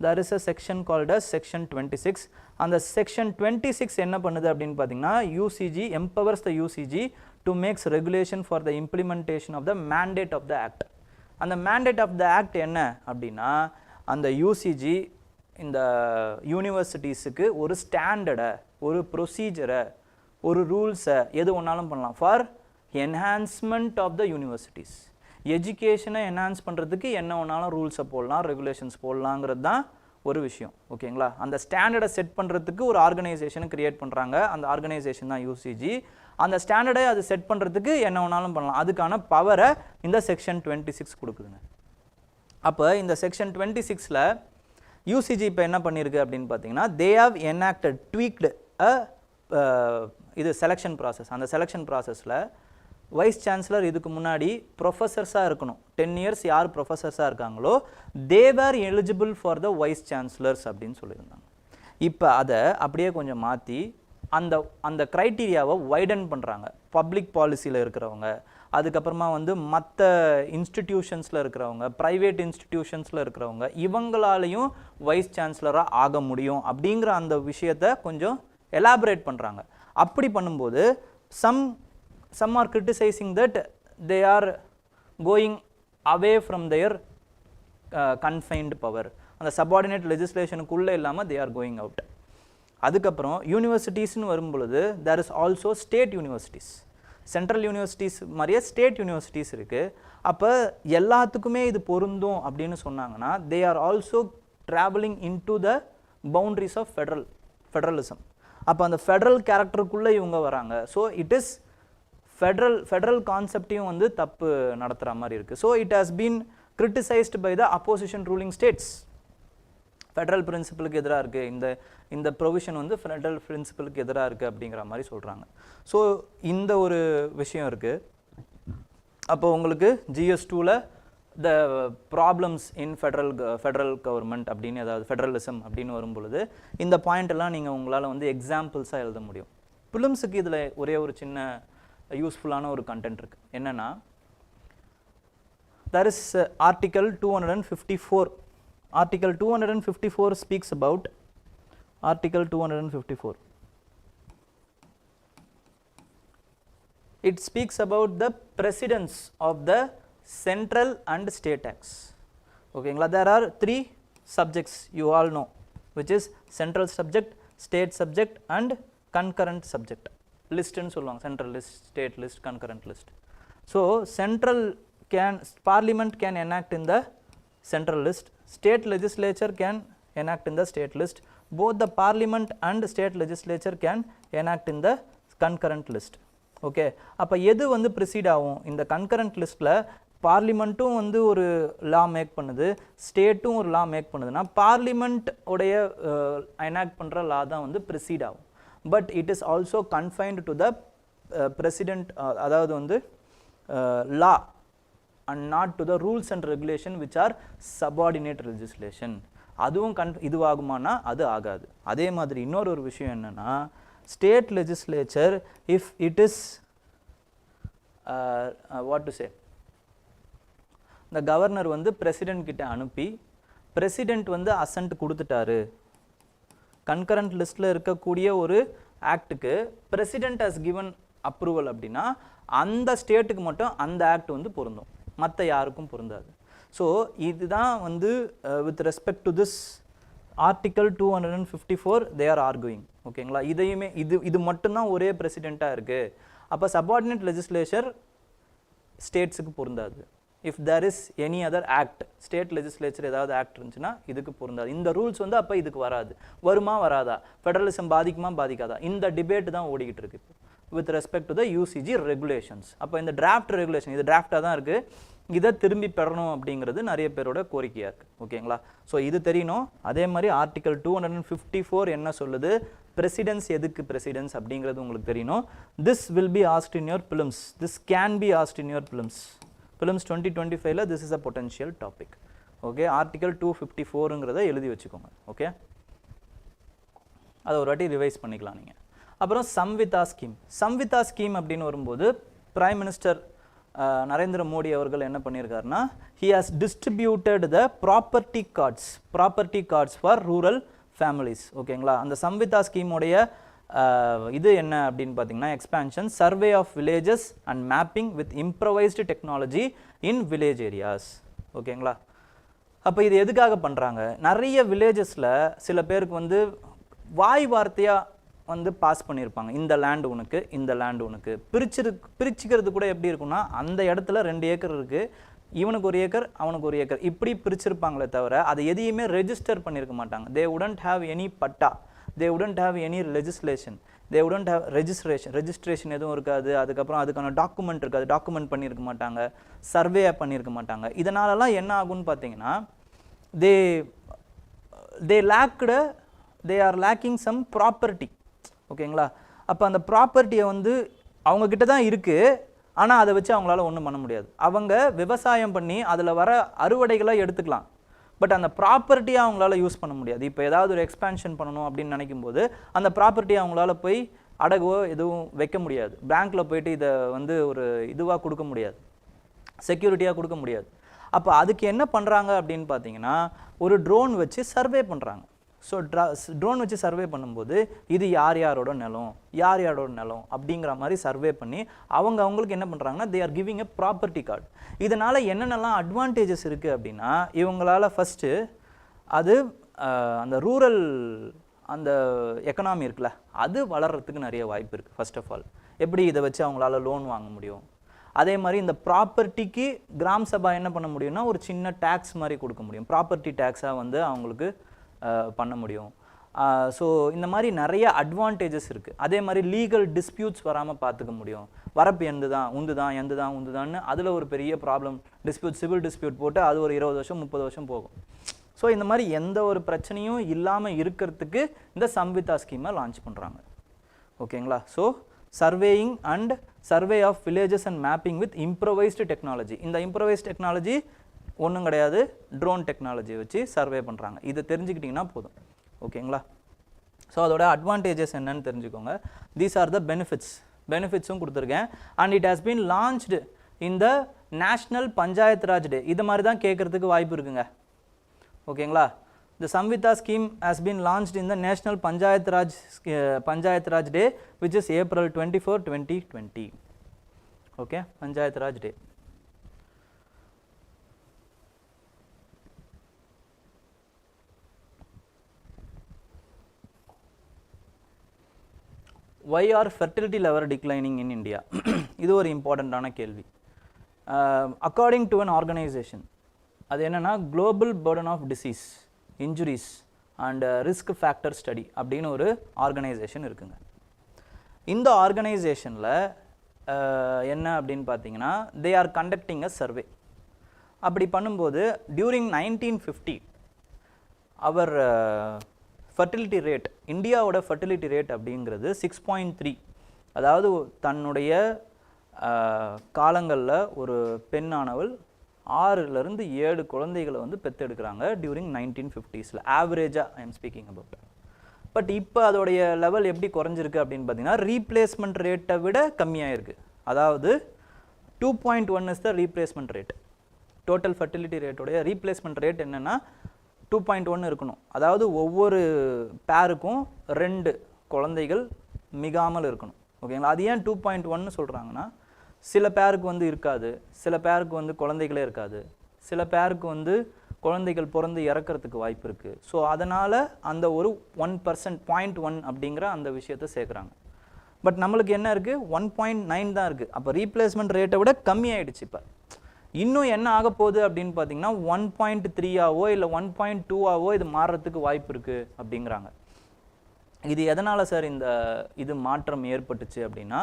Speaker 1: there is a section called as section 26. அந்த section 26 என்ன பண்ணுது அப்படின்னு பார்த்தீங்கன்னா UCG empowers the UCG to make regulation for the implementation of the mandate of the act. அந்த mandate of the act என்ன அப்படின்னா அந்த UCG இந்த யூனிவர்சிட்டிஸுக்கு ஒரு ஸ்டாண்டர்டை, ஒரு ப்ரொசீஜரை, ஒரு ரூல்ஸை எது ஒன்றாலும் பண்ணலாம் for enhancement of the universities. எஜுகேஷனை என்ஹான்ஸ் பண்ணுறதுக்கு என்ன ஒன்றாலும் ரூல்ஸை போடலாம், ரெகுலேஷன்ஸ் போடலாங்கிறது தான் ஒரு விஷயம். ஓகேங்களா? அந்த ஸ்டாண்டர்டை செட் பண்ணுறதுக்கு ஒரு ஆர்கனைசேஷனை கிரியேட் பண்ணுறாங்க, அந்த ஆர்கனைசேஷன் தான் யூசிஜி. அந்த ஸ்டாண்டர்டை அது செட் பண்ணுறதுக்கு என்ன ஒன்றாலும் பண்ணலாம், அதுக்கான பவரை இந்த செக்ஷன் 26 கொடுக்குதுங்க. அப்போ இந்த செக்ஷன் 26ல் யூசிஜி இப்போ என்ன பண்ணியிருக்கு அப்படின்னு பார்த்தீங்கன்னா தே ஹவ் என்ஆக்டட் ட்வீக்டு இது செலெக்ஷன் ப்ராசஸ். அந்த செலெக்ஷன் ப்ராசஸில் வைஸ் சான்சலர் இதுக்கு முன்னாடி ப்ரொஃபஸர்ஸாக இருக்கணும். 10 இயர்ஸ் யார் ப்ரொஃபஸர்ஸாக இருக்காங்களோ they were eligible for the vice chancellors அப்படின்னு சொல்லியிருந்தாங்க. இப்போ அதை அப்படியே கொஞ்சம் மாற்றி அந்த க்ரைட்டீரியாவை வைடன் பண்ணுறாங்க. பப்ளிக் பாலிசியில் இருக்கிறவங்க, அதுக்கப்புறமா வந்து மற்ற இன்ஸ்டிடியூஷன்ஸில் இருக்கிறவங்க, ப்ரைவேட் இன்ஸ்டிடியூஷன்ஸில் இருக்கிறவங்க, இவங்களாலையும் வைஸ் சான்சலராக ஆக முடியும் அப்படிங்கிற அந்த விஷயத்தை கொஞ்சம் எலாபரேட் பண்ணுறாங்க. அப்படி பண்ணும்போது some are criticizing that they are going away from their confined power. அந்த subordinate legislationக்குள்ளே இல்லாமல் they are going out. அதுக்கப்புறம் யூனிவர்சிட்டிஸ்னு வரும்பொழுது there is also state universities. Central universities மாதிரியே ஸ்டேட் யூனிவர்சிட்டிஸ் இருக்குது. அப்போ எல்லாத்துக்குமே இது பொருந்தும் அப்படின்னு சொன்னாங்கன்னா they are also traveling into the boundaries of federalism. அப்போ அந்த ஃபெடரல் கேரக்டருக்குள்ளே இவங்க வராங்க. ஸோ இட் இஸ் ஃபெடரல் கான்செப்டையும் வந்து தப்பு நடத்துகிற மாதிரி இருக்குது. So it has been criticised by the opposition ruling states. Federal பிரின்சிபலுக்கு எதிராக இருக்குது, இந்த ப்ரொவிஷன் வந்து ஃபெடரல் பிரின்சிபலுக்கு எதிராக இருக்குது அப்படிங்கிற மாதிரி சொல்கிறாங்க. ஸோ இந்த ஒரு விஷயம் இருக்குது. அப்போ உங்களுக்கு GS2ல் the problems in federal government அப்படின்னு ஏதாவது ஃபெடரலிசம் அப்படின்னு வரும்பொழுது இந்த பாயிண்டெல்லாம் நீங்கள் உங்களால் வந்து எக்ஸாம்பிள்ஸாக எழுத முடியும். பிலிம்ஸுக்கு இதில் ஒரே ஒரு சின்ன யூஸ்ஃபுல்லான ஒரு கண்டென்ட் இருக்குது. என்னென்னா there is article 254. Article 254 speaks about Article 254. It speaks about the precedence of the central and state acts. Okay, there are 3 subjects you all know, which is central subject, state subject and concurrent subject. List and solvang, central list, state list, concurrent list. So central parliament can enact in the central list, state legislature can enact in the state list. Both the parliament and state legislature can enact in the concurrent list. Okay, அப்போ எது வந்து precede ஆகும்? இந்த concurrent லிஸ்ட்டில் பார்லிமெண்ட்டும் வந்து ஒரு லா make பண்ணுது, ஸ்டேட்டும் ஒரு லா மேக் பண்ணுதுன்னா பார்லிமெண்ட் உடைய எனாக்ட் பண்ணுற லா தான் வந்து ப்ரிசீட் ஆகும். But it is also confined to the president, அதாவது வந்து லா and not to the rules and regulation which are subordinate legislation. அதுவும் இதுவாகுமானா அது ஆகாது. அதே மாதிரி இன்னொரு ஒரு விஷயம் என்னன்னா, state legislature if it is what to say, the governor வந்து president கிட்ட அனுப்பி president வந்து assent கொடுத்துட்டாரு, concurrent listல இருக்கக்கூடிய ஒரு ஆக்டுக்கு president has given approval அப்படின்னா அந்த ஸ்டேட்டுக்கு மட்டும் அந்த ஆக்ட் வந்து பொருந்தும், மற்ற யாருக்கும் பொருந்தாது. ஸோ இதுதான் வந்து with respect to this article 254 they are arguing. ஓகேங்களா, இதையுமே இது மட்டும்தான் ஒரே பிரசிடெண்ட்டாக இருக்குது. அப்போ சபார்டினேட் லெஜிஸ்லேச்சர் ஸ்டேட்ஸுக்கு பொருந்தாது. If there is any other act, state legislature ஏதாவது ஆக்ட் இருந்துச்சுன்னா இதுக்கு பொருந்தாது. இந்த ரூல்ஸ் வந்து அப்போ இதுக்கு வராது. வருமா வராதா, ஃபெடரலிசம் பாதிக்குமா பாதிக்காதா, இந்த டிபேட் தான் ஓடிக்கிட்டு இருக்கு இப்போ with respect to the UCG regulations. அப்போ இந்த draft regulation, இது டிராஃப்டாக தான் இருக்குது, இதை திரும்பி பெறணும் அப்படிங்கிறது நிறைய பேரோட கோரிக்கையாக இருக்குது. ஓகேங்களா, ஸோ இது தெரியணும். அதே மாதிரி ஆர்டிகல் 254 என்ன சொல்லுது, பிரசிடென்ஸ் எதுக்கு பிரசிடென்ஸ் அப்படிங்கிறது உங்களுக்கு தெரியணும். this will be asked in your prelims, this can be asked in your prelims 2025ல this is a potential topic. Okay, article 254ங்கிறத எழுதி வச்சுக்கோங்க. ஓகே, அதை ஒரு வாட்டி ரிவைஸ் பண்ணிக்கலாம் நீங்கள். அப்புறம் சம்விதா ஸ்கீம். சம்விதா ஸ்கீம் அப்படின்னு வரும்போது பிரைம் மினிஸ்டர் நரேந்திர மோடி அவர்கள் என்ன பண்ணியிருக்காருன்னா, he has distributed the property cards for rural families. ஓகேங்களா, அந்த சம்விதா ஸ்கீமுடைய இது என்ன அப்படின்னு பார்த்தீங்கன்னா, expansion survey of villages and mapping with improvised technology in village areas. ஓகேங்களா, அப்போ இது எதுக்காக பண்ணுறாங்க, நிறைய வில்லேஜஸில் சில பேருக்கு வந்து வாய் வார்த்தையாக வந்து பாஸ் பண்ணியிருப்பாங்க, இந்த லேண்டு உனக்கு, இந்த லேண்டு உனக்கு. பிரிச்சுக்கிறது கூட எப்படி இருக்குன்னா, அந்த இடத்துல 2 ஏக்கர் இருக்குது, இவனுக்கு 1 ஏக்கர் அவனுக்கு 1 ஏக்கர், இப்படி பிரிச்சிருப்பாங்களே தவிர அதை எதையுமே ரெஜிஸ்டர் பண்ணியிருக்க மாட்டாங்க. They wouldn't have any patta, they wouldn't have any legislation, they wouldn't have registration எதுவும் இருக்காது. அதுக்கப்புறம் அதுக்கான டாக்குமெண்ட் இருக்காது, டாக்குமெண்ட் பண்ணியிருக்க மாட்டாங்க, சர்வே பண்ணியிருக்க மாட்டாங்க. இதனாலலாம் என்ன ஆகும்னு பார்த்தீங்கன்னா, they are lacking some property. ஓகேங்களா, அப்போ அந்த ப்ராப்பர்ட்டியை வந்து அவங்கக்கிட்ட தான் இருக்குது, ஆனால் அதை வச்சு அவங்களால ஒன்றும் பண்ண முடியாது. அவங்க விவசாயம் பண்ணி அதில் வர அறுவடைகளாக எடுத்துக்கலாம், பட் அந்த ப்ராப்பர்ட்டியை அவங்களால யூஸ் பண்ண முடியாது. இப்போ ஏதாவது ஒரு எக்ஸ்பேன்ஷன் பண்ணணும் அப்படின்னு நினைக்கும் போது அந்த ப்ராப்பர்ட்டியை அவங்களால போய் அடகோ எதுவும் வைக்க முடியாது, பேங்க்கில் போயிட்டு இதை வந்து ஒரு இதுவாக கொடுக்க முடியாது, செக்யூரிட்டியாக கொடுக்க முடியாது. அப்போ அதுக்கு என்ன பண்ணுறாங்க அப்படின்னு பார்த்தீங்கன்னா, ஒரு ட்ரோன் வச்சு சர்வே பண்ணுறாங்க. ஸோ ட்ரோன் வச்சு சர்வே பண்ணும்போது இது யார் யாரோட நிலம் அப்படிங்கிற மாதிரி சர்வே பண்ணி அவங்களுக்கு என்ன பண்ணுறாங்கன்னா, they are giving a property card. இதனால் என்னென்னலாம் அட்வான்டேஜஸ் இருக்குது அப்படின்னா, இவங்களால் ஃபஸ்ட்டு அது அந்த ரூரல் அந்த எக்கனாமி இருக்குல்ல, அது வளர்கிறதுக்கு நிறைய வாய்ப்பு இருக்குது. ஃபர்ஸ்ட் ஆஃப் ஆல் எப்படி இதை வச்சு அவங்களால லோன் வாங்க முடியும். அதே மாதிரி இந்த ப்ராப்பர்ட்டிக்கு கிராம் சபா என்ன பண்ண முடியும்னா, ஒரு சின்ன டேக்ஸ் மாதிரி கொடுக்க முடியும், ப்ராப்பர்ட்டி டேக்ஸாக வந்து அவங்களுக்கு பண்ண முடியும். ஸோ இந்த மாதிரி நிறைய அட்வான்டேஜஸ் இருக்குது. அதே மாதிரி லீகல் டிஸ்பியூட்ஸ் வராமல் பார்த்துக்க முடியும். வரப்பு உந்துதான்னு அதில் ஒரு பெரிய ப்ராப்ளம் டிஸ்பியூட், சிவில் டிஸ்பியூட் போட்டு அது ஒரு 20 வருஷம் 30 வருஷம் போகும். ஸோ இந்த மாதிரி எந்த ஒரு பிரச்சனையும் இல்லாமல் இருக்கிறதுக்கு இந்த சம்விதா ஸ்கீமை லான்ச் பண்ணுறாங்க. ஓகேங்களா, so surveying and survey of villages and mapping with improvised technology. இந்த இம்ப்ரவைஸ்ட் டெக்னாலஜி ஒன்றும் கிடையாது, ட்ரோன் டெக்னாலஜி வச்சு சர்வே பண்ணுறாங்க. இதை தெரிஞ்சுக்கிட்டிங்கன்னா போதும். ஓகேங்களா, ஸோ அதோட அட்வான்டேஜஸ் என்னன்னு தெரிஞ்சுக்கோங்க. தீஸ் ஆர் த பெனிஃபிட்ஸும் கொடுத்துருக்கேன். And it has been launched in the national Panchayat Raj day. இது மாதிரி தான் கேட்குறதுக்கு வாய்ப்பு இருக்குங்க. ஓகேங்களா, the Samvita scheme has been launched in the National Panchayat Raj Day, which is April 24, 2020. Okay, Panchayat Raj Day. Why are fertility level declining in India? இது ஒரு இம்பார்ட்டண்ட்டான கேள்வி. According to an organization, அது என்னென்னா global burden of disease, injuries and risk factor study அப்படின்னு ஒரு organization இருக்குங்க. இந்த ஆர்கனைசேஷனில் என்ன அப்படின்னு பார்த்தீங்கன்னா, they are conducting a survey. அப்படி பண்ணும்போது டியூரிங் 1950 அவர் ஃபர்டிலிட்டி ரேட், இந்தியாவோட ஃபர்டிலிட்டி ரேட் அப்படிங்கிறது 6.3. அதாவது தன்னுடைய காலங்களில் ஒரு பெண்ணானவள் 6லிருந்து 7 குழந்தைகளை வந்து பெற்றெடுக்கிறாங்க டியூரிங் 1950s. ஆவரேஜாக I am speaking about. But இப்போ அதோடைய லெவல் எப்படி குறைஞ்சிருக்கு அப்படின்னு பார்த்தீங்கன்னா, ரீப்ளேஸ்மெண்ட் ரேட்டை விட கம்மியாக இருக்குது. அதாவது 2.1 is the replacement rate. Total fertility ரேட்டோடைய ரீப்ளேஸ்மெண்ட் ரேட் என்னென்னா 2.1 இருக்கணும். அதாவது ஒவ்வொரு பேருக்கும் 2 குழந்தைகள் மிகாமல் இருக்கணும். ஓகேங்களா? அது ஏன் 2.1 சொல்கிறாங்கன்னா, சில பேருக்கு வந்து இருக்காது, சில பேருக்கு வந்து குழந்தைகளே இருக்காது, சில பேருக்கு வந்து குழந்தைகள் பிறந்து இறக்கிறதுக்கு வாய்ப்பு இருக்குது. ஸோ அதனால் அந்த ஒரு 1%, 0.1 அப்படிங்கிற அந்த விஷயத்தை சேர்க்குறாங்க. பட் நம்மளுக்கு என்ன இருக்குது, 1.9 தான் இருக்குது. அப்போ ரீப்ளேஸ்மெண்ட் ரேட்டை விட கம்மியாயிடுச்சு. இப்போ இன்னும் என்ன ஆக போகுது அப்படின்னு பார்த்தீங்கன்னா, 1.3ஆவோ இல்லை 1.2ஆவோ இது மாறுறதுக்கு வாய்ப்பு இருக்குது அப்படிங்கிறாங்க. இது எதனால் சார் இது மாற்றம் ஏற்பட்டுச்சு அப்படின்னா,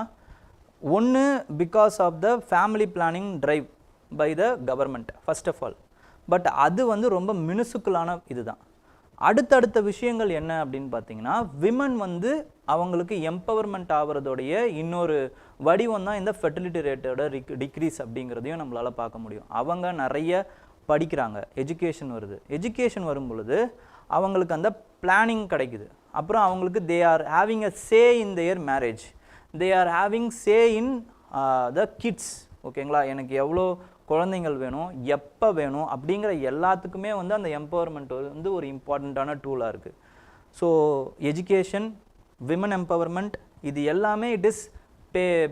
Speaker 1: ஒன்று because of the family planning drive by the government first of all. But அது வந்து ரொம்ப மினுசுக்கலான இதுதான். அடுத்தடுத்த விஷயங்கள் என்ன அப்படின்னு பார்த்தீங்கன்னா, விமன் வந்து அவங்களுக்கு எம்பவர்மெண்ட் ஆகிறதோடைய இன்னொரு வடிவம் தான் இந்த ஃபெர்டிலிட்டி ரேட்டோட டிக்ரீஸ் அப்படிங்கிறதையும் நம்மளால் பார்க்க முடியும். அவங்க நிறைய படிக்கிறாங்க, எஜுகேஷன் வருது. எஜுகேஷன் வரும் பொழுது அவங்களுக்கு அந்த பிளானிங் கிடைக்குது. அப்புறம் அவங்களுக்கு they are having a say in there marriage, they are having say in the kids. ஓகேங்களா? எனக்கு எவ்வளோ குழந்தைங்கள் வேணும், எப்போ வேணும் அப்படிங்கிற எல்லாத்துக்குமே வந்து அந்த எம்பவர்மெண்ட் வந்து ஒரு இம்பார்ட்டண்ட்டான டூலாக இருக்குது. ஸோ எஜுகேஷன், விமன் எம்பவர்மெண்ட், இது எல்லாமே it is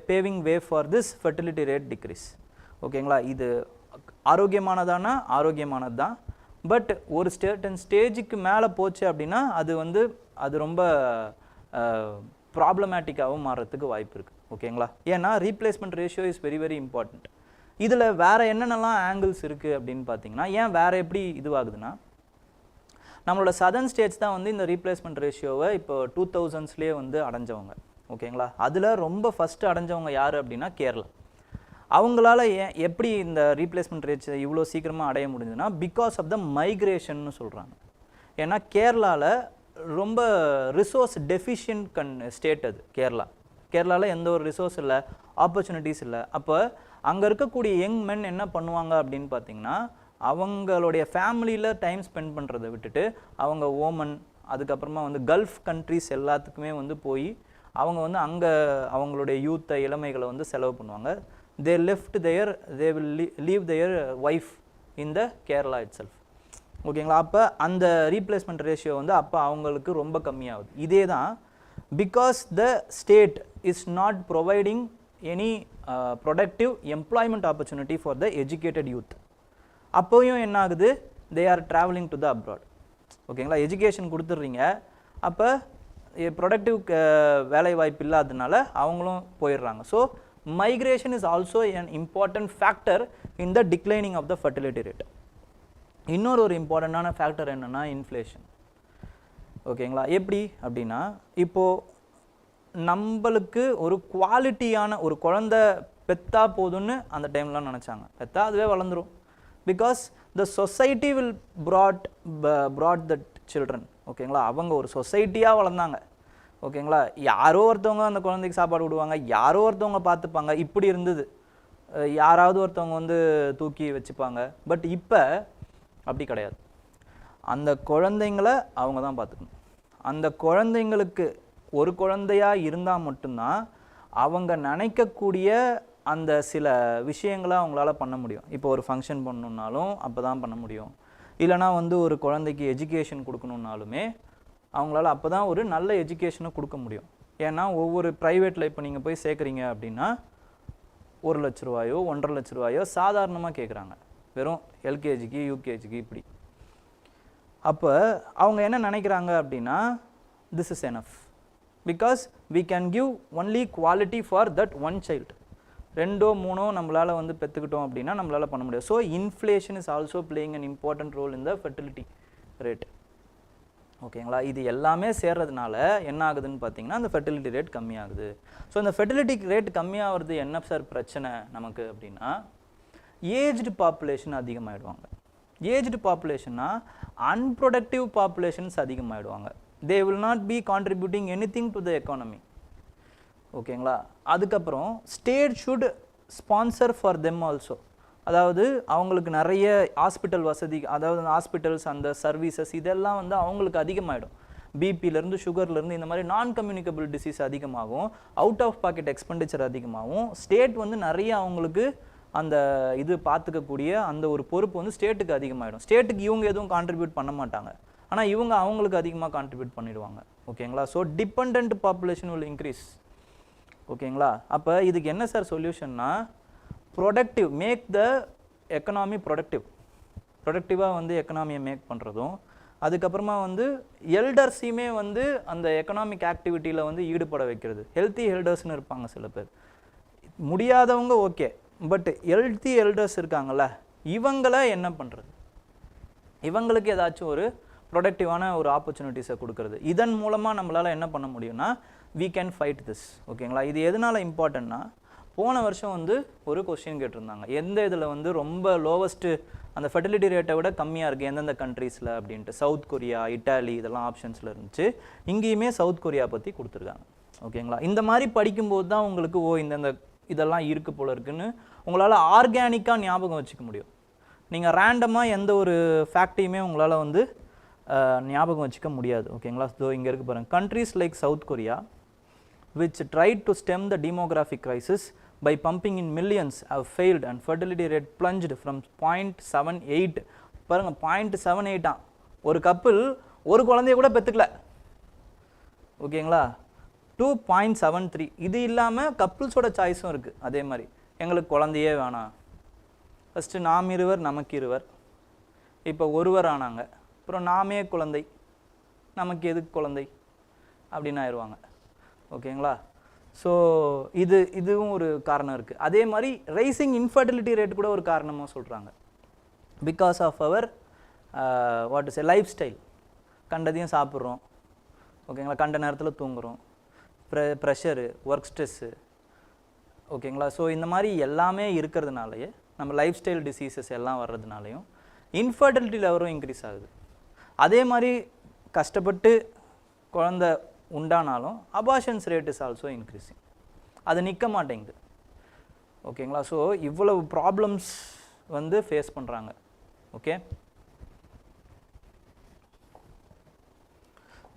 Speaker 1: paving way for this fertility rate degrees. ஓகேங்களா? இது ஆரோக்கியமானதானா ஆரோக்கியமானது தான். பட் ஒரு ஸ்டேஜுக்கு மேலே போச்சு அப்படின்னா அது ரொம்ப ப்ராப்ளமேட்டிக்காகவும் மாறுறதுக்கு வாய்ப்பு இருக்குது. ஓகேங்களா? ஏன்னா replacement ratio is very very important. இதில் வேறு என்னென்னலாம் ஆங்கிள்ஸ் இருக்குது அப்படின்னு பார்த்தீங்கன்னா, ஏன் வேறு எப்படி இதுவாகுதுன்னா, நம்மளோட சதர்ன் ஸ்டேட்ஸ் தான் வந்து இந்த ரீப்ளேஸ்மெண்ட் ரேஷியோவை இப்போ 2000ஸ்லேயே வந்து அடைஞ்சவங்க. ஓகேங்களா? அதில் ரொம்ப ஃபஸ்ட்டு அடைஞ்சவங்க யார் அப்படின்னா கேரளா. அவங்களால எப்படி இந்த ரீப்ளேஸ்மெண்ட் ரேட்ஸ் இவ்வளோ சீக்கிரமாக அடைய முடிஞ்சதுன்னா, பிகாஸ் ஆஃப் த மைக்ரேஷன்னு சொல்கிறாங்க. ஏன்னா கேரளாவில் ரொம்ப ரிசோர்ஸ் டெஃபிஷியன்ட் ஸ்டேட் அது. கேரளாவில் எந்த ஒரு ரிசோர்ஸ் இல்லை, ஆப்பர்ச்சுனிட்டிஸ் இல்லை. அப்போ அங்கே இருக்கக்கூடிய யங் மென் என்ன பண்ணுவாங்க அப்படின்னு பார்த்தீங்கன்னா, அவங்களுடைய ஃபேமிலியில் டைம் ஸ்பெண்ட் பண்ணுறதை விட்டுட்டு அவங்க ஓமன், அதுக்கப்புறமா வந்து கல்ஃப் கண்ட்ரிஸ் எல்லாத்துக்குமே வந்து போய் அவங்க வந்து அங்கே அவங்களுடைய யூத்தை, இளமைகளை வந்து செலவு பண்ணுவாங்க. they will leave their wife in the Kerala itself. ஓகேங்களா? அப்போ அந்த ரீப்ளேஸ்மெண்ட் ரேஷியோ வந்து அப்போ அவங்களுக்கு ரொம்ப கம்மியாகுது. இதே தான் because the state is not providing any productive employment opportunity for the educated youth. அப்போயும் என்ன ஆகுது, they are travelling to the abroad. ஓகேங்களா? எஜுகேஷன் கொடுத்துட்றீங்க, அப்போ ப்ரொடக்டிவ் வேலை வாய்ப்பு இல்லாததுனால அவங்களும் போயிடுறாங்க. So migration is also an important factor in the declining of the fertility rate. இன்னொரு இம்பார்ட்டண்டான ஃபேக்டர் என்னன்னா இன்ஃப்ளேஷன். ஓகேங்களா? எப்படி அப்படின்னா, இப்போது நம்மளுக்கு ஒரு குவாலிட்டியான ஒரு குழந்தை பெற்றா போதும்னு அந்த டைம்லாம் நினச்சாங்க. பெற்றா அதுவே வளர்ந்துடும். Because the society will brought the children. ஓகேங்களா? அவங்க ஒரு சொசைட்டியாக வளர்ந்தாங்க. ஓகேங்களா? யாரோ ஒருத்தவங்க அந்த குழந்தைக்கு சாப்பாடு விடுவாங்க, யாரோ ஒருத்தவங்க பார்த்துப்பாங்க. இப்படி இருந்தது. யாராவது ஒருத்தவங்க வந்து தூக்கி வச்சுப்பாங்க. பட் இப்போ அப்படி கிடையாது. அந்த குழந்தைங்களை அவங்க தான் பார்த்துக்கணும். அந்த குழந்தைங்களுக்கு ஒரு குழந்தையாக இருந்தால் மட்டும்தான் அவங்க நினைக்கக்கூடிய அந்த சில விஷயங்களை அவங்களால பண்ண முடியும். இப்போ ஒரு ஃபங்க்ஷன் பண்ணணுன்னாலும் அப்போ தான் பண்ண முடியும். இல்லைனா வந்து ஒரு குழந்தைக்கு எஜுகேஷன் கொடுக்கணுன்னாலுமே அவங்களால அப்போ தான் ஒரு நல்ல எஜுகேஷனை கொடுக்க முடியும். ஏன்னா ஒவ்வொரு ப்ரைவேட்டில் இப்போ நீங்கள் போய் சேர்க்குறீங்க அப்படின்னா 1 லட்ச ரூபாயோ 1.5 லட்ச ரூபாயோ சாதாரணமாக கேட்குறாங்க, வெறும் எல்கேஜிக்கு யூகேஜிக்கு இப்படி. அப்போ அவங்க என்ன நினைக்கிறாங்க அப்படின்னா, this is enough because we can give only quality for that one child. 2 3 நம்மளால வந்து பெற்றுக்கிட்டோம் அப்படின்னா நம்மளால பண்ண முடியாது. So inflation is also playing an important role in the fertility rate. ஓகேங்களா, இது எல்லாமே சேர்றதுனால என்ன ஆகுதுன்னு பார்த்தீங்கன்னா அந்த ஃபெர்டிலிட்டி ரேட் கம்மியாகுது. ஸோ இந்த ஃபெர்டிலிட்டி ரேட் கம்மியாகிறது என்ன சார் பிரச்சனை நமக்கு அப்படின்னா, ஏஜ்டு பாப்புலேஷன் அதிகமாகிடுவாங்க. ஏஜ்டு பாப்புலேஷன்னா அன்ப்ரொடக்டிவ் பாப்புலேஷன்ஸ் அதிகமாகிடுவாங்க. They will not be contributing anything to the economy. ஓகேங்களா, அதுக்கப்புறம் state should sponsor for them also. அதாவது அவங்களுக்கு நிறைய ஹாஸ்பிட்டல் வசதி, அதாவது ஹாஸ்பிட்டல்ஸ் அந்த சர்வீசஸ் இதெல்லாம் வந்து அவங்களுக்கு அதிகமாகிடும். பிபிலேருந்து சுகர்லேருந்து இந்த மாதிரி நான் கம்யூனிகபிள் டிசீஸ் அதிகமாகும், அவுட் ஆஃப் பாக்கெட் எக்ஸ்பெண்டிச்சர் அதிகமாகும். ஸ்டேட் வந்து நிறைய அவங்களுக்கு அந்த இது பார்த்துக்கக்கூடிய அந்த ஒரு பொறுப்பு வந்து ஸ்டேட்டுக்கு அதிகமாகிடும். ஸ்டேட்டுக்கு இவங்க எதுவும் கான்ட்ரிபியூட் பண்ண மாட்டாங்க, ஆனால் இவங்க அவங்களுக்கு அதிகமாக கான்ட்ரிபியூட் பண்ணிடுவாங்க. ஓகேங்களா, so depend population will increase. ஓகேங்களா, அப்போ இதுக்கு என்ன சார் சொல்யூஷன்னா, ப்ரொடக்டிவ், மேக் த எக்கனாமி ப்ரொடக்டிவாக வந்து எக்கனாமியை மேக் பண்ணுறதும், அதுக்கப்புறமா வந்து எல்டர்ஸையுமே வந்து அந்த எக்கனாமிக் ஆக்டிவிட்டியில் வந்து ஈடுபட வைக்கிறது. ஹெல்த்தி எல்டர்ஸ்னு இருப்பாங்க சில பேர், முடியாதவங்க ஓகே, பட் ஹெல்த்தி எல்டர்ஸ் இருக்காங்கல்ல, இவங்களை என்ன பண்ணுறது, இவங்களுக்கு ஏதாச்சும் ஒரு ப்ரொடக்டிவான ஒரு ஆப்பர்ச்சுனிட்டிஸை கொடுக்கறது. இதன் மூலமாக நம்மளால் என்ன பண்ண முடியும்னா we can fight this. ஓகேங்களா, இது எதனால் இம்பார்ட்டன்னா, போன வருஷம் வந்து ஒரு கொஸ்டின் கேட்டிருந்தாங்க, எந்த இதில் வந்து ரொம்ப லோவஸ்ட்டு அந்த ஃபெர்டிலிட்டி ரேட்டை விட கம்மியாக இருக்குது எந்தெந்த கண்ட்ரீஸில் அப்படின்ட்டு. சவுத் கொரியா, இட்டாலி இதெல்லாம் ஆப்ஷன்ஸில் இருந்துச்சு. இங்கேயுமே சவுத் கொரியா பற்றி கொடுத்துருக்காங்க. ஓகேங்களா, இந்த மாதிரி படிக்கும்போது தான் உங்களுக்கு இந்தந்த இதெல்லாம் இருக்குது போல இருக்குன்னு உங்களால் ஆர்கானிக்காக ஞாபகம் வச்சுக்க முடியும். நீங்கள் ரேண்டமாக எந்த ஒரு ஃபேக்டையுமே உங்களால் வந்து ஞாபகம் வச்சுக்க முடியாது. ஓகேங்களா, ஸோ இங்கே இருக்குது பாருங்கள், countries like south Korea which tried to stem the demographic crisis by pumping in millions have failed and fertility rate plunged from 0.78 பாருங்க 0.78 ஒரு கப்பிள் ஒரு குழந்தைய கூட பெற்றுக்கல. ஓகேங்களா, 2.73. இது இல்லாமல் கப்பிள்ஸோட சாய்ஸும் இருக்குது. அதே மாதிரி எங்களுக்கு குழந்தையே வேணாம், ஃபஸ்ட்டு நாம் இருவர் நமக்கு இருவர், இப்போ ஒருவர் ஆனாங்க, அப்புறம் நாமே குழந்தை, நமக்கு எதுக்கு குழந்தை அப்படின்னு ஆயிடுவாங்க. ஓகேங்களா, ஸோ இதுவும் ஒரு காரணம் இருக்குது. அதே மாதிரி ரைசிங் இன்ஃபர்டிலிட்டி ரேட் கூட ஒரு காரணமாக சொல்கிறாங்க. Because of our what is lifestyle, கண்டதையும் சாப்பிட்றோம். ஓகேங்களா, கண்ட நேரத்தில் தூங்குகிறோம், ப்ரெஷரு, ஒர்க் ஸ்ட்ரெஸ்ஸு. ஓகேங்களா, ஸோ இந்த மாதிரி எல்லாமே இருக்கிறதுனாலயே நம்ம லைஃப் ஸ்டைல் டிசீசஸ் எல்லாம் வர்றதுனாலையும் இன்ஃபர்டிலிட்டி லெவலும் இன்க்ரீஸ் ஆகுது. அதே மாதிரி கஷ்டப்பட்டு குழந்த உண்டானாலும் abortions rate is also increasing. அது நிற்க மாட்டேங்குது. ஓகேங்களா, ஸோ இவ்வளவு ப்ராப்ளம்ஸ் வந்து ஃபேஸ் பண்ணுறாங்க. Okay,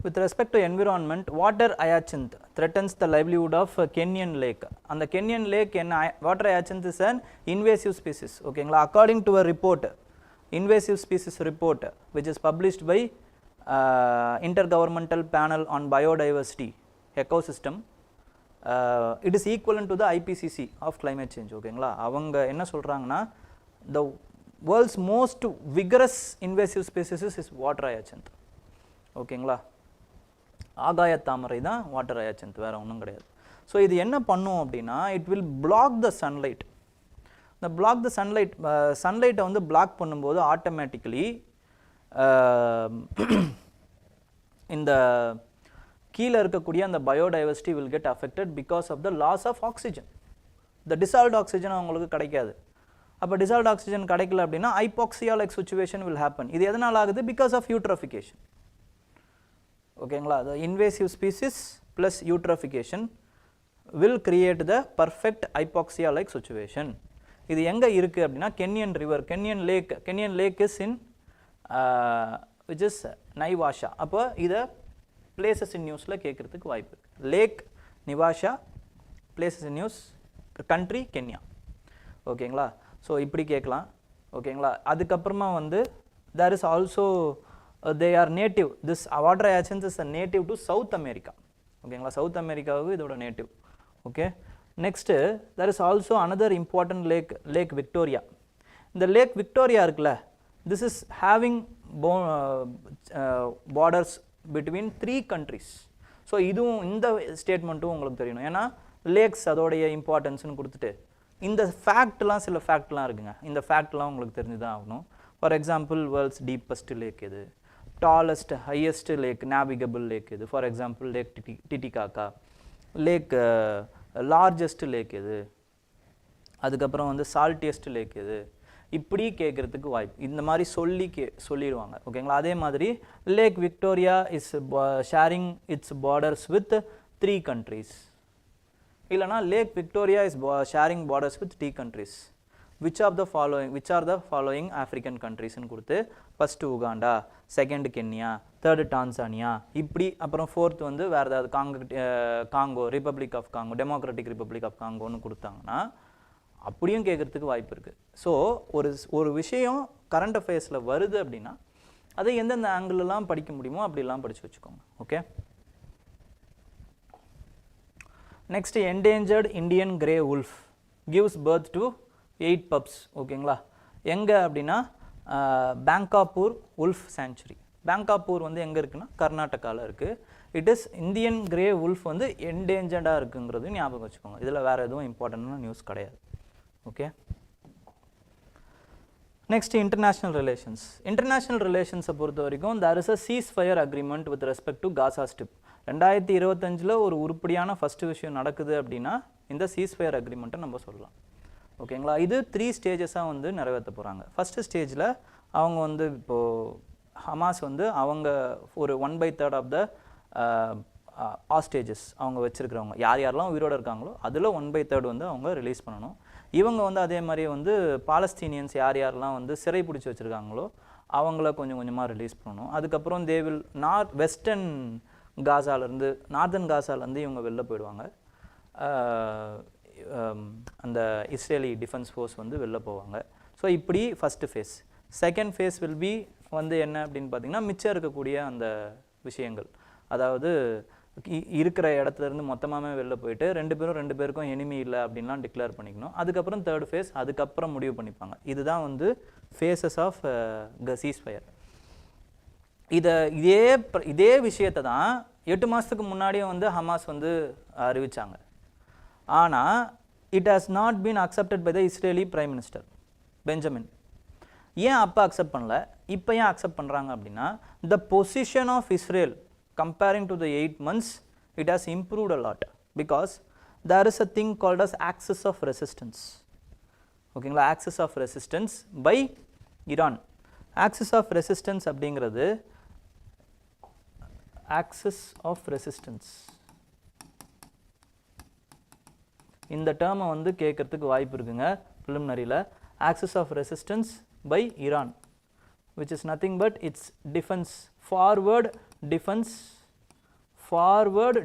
Speaker 1: with respect to environment, water hyacinth threatens the livelihood of Kenyan lake. And the Kenyan lake, water hyacinth is an invasive species. ஓகேங்களா, according to a report, invasive species report which is published by Intergovernmental Panel on Biodiversity Ecosystem, it is equivalent to the IPCC of climate change. ஓகேங்களா, அவங்க என்ன சொல்கிறாங்கன்னா, the world's most vigorous invasive species is water hyacinth. ஓகேங்களா, ஆகாய தாமரை தான் water ஹயாசின்த், வேறு ஒன்றும் கிடையாது. ஸோ இது என்ன பண்ணும் அப்படின்னா, it will block the sunlight. இந்த பிளாக் த சன்லைட், சன்லைட்டை வந்து பிளாக் பண்ணும்போது ஆட்டோமேட்டிக்கலி இந்த கீழே இருக்கக்கூடிய அந்த biodiversity will get affected because of the loss of oxygen. இந்த டிசால்வ்ட் ஆக்சிஜன் அவங்களுக்கு கிடைக்காது. அப்போ டிசால்வ்ட் ஆக்சிஜன் கிடைக்கல அப்படின்னா hypoxia like situation will happen. இது எதனால் ஆகுது? Because of eutrophication. ஓகேங்களா, the invasive species plus eutrophication will create the perfect hypoxia like situation. இது எங்கே இருக்குது அப்படின்னா Kenyan river, Kenyan lake is in which is Naivasha. அப்போ இதை பிளேசஸ் இன் நியூஸில் கேட்குறதுக்கு வாய்ப்பு இருக்குது. Lake Naivasha, places in news, country Kenya. ஓகேங்களா, ஸோ இப்படி கேட்கலாம். ஓகேங்களா, அதுக்கப்புறமா வந்து there is also they are native, this water hyacinth is a native to South America. ஓகேங்களா, சவுத் அமெரிக்காவுக்கு இதோட native. Okay, next there is also another important lake Victoria. இந்த லேக் விக்டோரியா இருக்குல்ல, this is having borders between 3 countries. So இதுவும் இந்த ஸ்டேட்மெண்ட்டும் உங்களுக்கு தெரியணும். ஏன்னா லேக்ஸ் அதோடைய இம்பார்ட்டன்ஸ்னு கொடுத்துட்டு இந்த ஃபேக்ட்லாம் சில ஃபேக்ட்லாம் இருக்குங்க. இந்த ஃபேக்ட்லாம் உங்களுக்கு தெரிஞ்சு தான் ஆகணும். For example world's deepest lake எது, tallest highest lake navigable lake எது, for example lake Titicaca, lake largest lake எது, அதுக்கப்புறம் வந்து சால்ட்டியஸ்ட் லேக் எது, இப்படி கேட்குறதுக்கு வாய்ப்பு. இந்த மாதிரி சொல்லிடுவாங்க. ஓகேங்களா. அதே மாதிரி lake Victoria is sharing its borders with 3 countries. இல்லைனா lake Victoria is sharing borders with 3 countries. which are the following African countries ன்னு கொடுத்து first Uganda, second Kenya, third Tanzania, இப்படி அப்புறம் ஃபோர்த் வந்து வேறு ஏதாவது Congo, republic of Congo, democratic republic of காங்கோன்னு கொடுத்தாங்கன்னா அப்படியும் கேட்குறதுக்கு வாய்ப்பு இருக்குது. ஸோ ஒரு விஷயம் கரண்ட் அஃபேர்ஸில் வருது அப்படின்னா அதை எந்தெந்த ஆங்கிள்லாம் படிக்க முடியுமோ அப்படிலாம் படித்து வச்சுக்கோங்க. Okay. Next, endangered Indian grey wolf gives birth to 8 pups. ஓகேங்களா. எங்கே அப்படின்னா பேங்காப்பூர் உல்ஃப் சாங்சுரி. பேங்காப்பூர் வந்து எங்கே இருக்குன்னா கர்நாடகாவில் இருக்குது. It is Indian grey wolf வந்து என்டேஞ்சர்டாக இருக்குங்கிறது ஞாபகம் வச்சுக்கோங்க. இதில் வேறு எதுவும் இம்பார்ட்டன்டான நியூஸ் கிடையாது. Okay. Next, international relations. International ரிலேஷன்ஸை பொறுத்த வரைக்கும் there is a ceasefire agreement with respect to Gaza Strip. 2025 ஒரு உருப்படியான ஃபஸ்ட்டு விஷயம் நடக்குது அப்படின்னா இந்த சீஸ்ஃபயர் அக்ரிமெண்ட்டை நம்ம சொல்லலாம். ஓகேங்களா. இது 3 ஸ்டேஜஸாக வந்து நிறைவேற்ற போகிறாங்க. ஃபஸ்ட்டு ஸ்டேஜில் அவங்க வந்து இப்போது ஹமாஸ் வந்து அவங்க ஒரு 1/3 ஆஃப் த ஹாஸ்டேஜஸ் அவங்க வச்சுருக்கிறவங்க யார் யாரெல்லாம் உயிரோடு இருக்காங்களோ அதில் 1/3 வந்து அவங்க ரிலீஸ் பண்ணணும். இவங்க வந்து அதே மாதிரி வந்து பாலஸ்தீனியன்ஸ் யார் யாரெல்லாம் வந்து சிறை பிடிச்சி வச்சுருக்காங்களோ அவங்கள கொஞ்சம் கொஞ்சமாக ரிலீஸ் பண்ணணும். அதுக்கப்புறம் தே வில் வெஸ்டர்ன் காசாலேருந்து நார்தன் காசாலேருந்து இவங்க வெளில போயிடுவாங்க. அந்த இஸ்ரேலி டிஃபென்ஸ் ஃபோர்ஸ் வந்து வெளில போவாங்க. ஸோ இப்படி first phase. Second phase will be வந்து என்ன அப்படின்னு பார்த்தீங்கன்னா மிச்சம் இருக்கக்கூடிய அந்த விஷயங்கள், அதாவது இருக்கிற இடத்துலேருந்து மொத்தமாகவே வெளில போயிட்டு ரெண்டு பேருக்கும் எனிமி இல்லை அப்படின்லாம் டிக்ளேர் பண்ணிக்கணும். அதுக்கப்புறம் தேர்ட் ஃபேஸ், அதுக்கப்புறம் முடிவு பண்ணிப்பாங்க. இதுதான் வந்து ஃபேஸஸ் ஆஃப் சீஸ்ஃபயர். இதே விஷயத்தை தான் 8 மாதத்துக்கு முன்னாடியே வந்து ஹமாஸ் வந்து அறிவித்தாங்க. ஆனால் it has not been accepted by the Israeli prime minister Benjamin. ஏன் அப்போ அக்செப்ட் பண்ணல, இப்போ ஏன் அக்செப்ட் பண்ணுறாங்க அப்படின்னா the position of Israel comparing to the 8 months it has improved a lot because there is a thing called as axis of resistance. ஓகேங்களா. axis of resistance by Iran. axis of resistance அப்படிங்கிறது axis of resistance இந்த டேர்மை வந்து கேட்கறதுக்கு வாய்ப்பு இருக்குங்க preliminary-ல. axis of resistance by Iran which is nothing but its defense, forward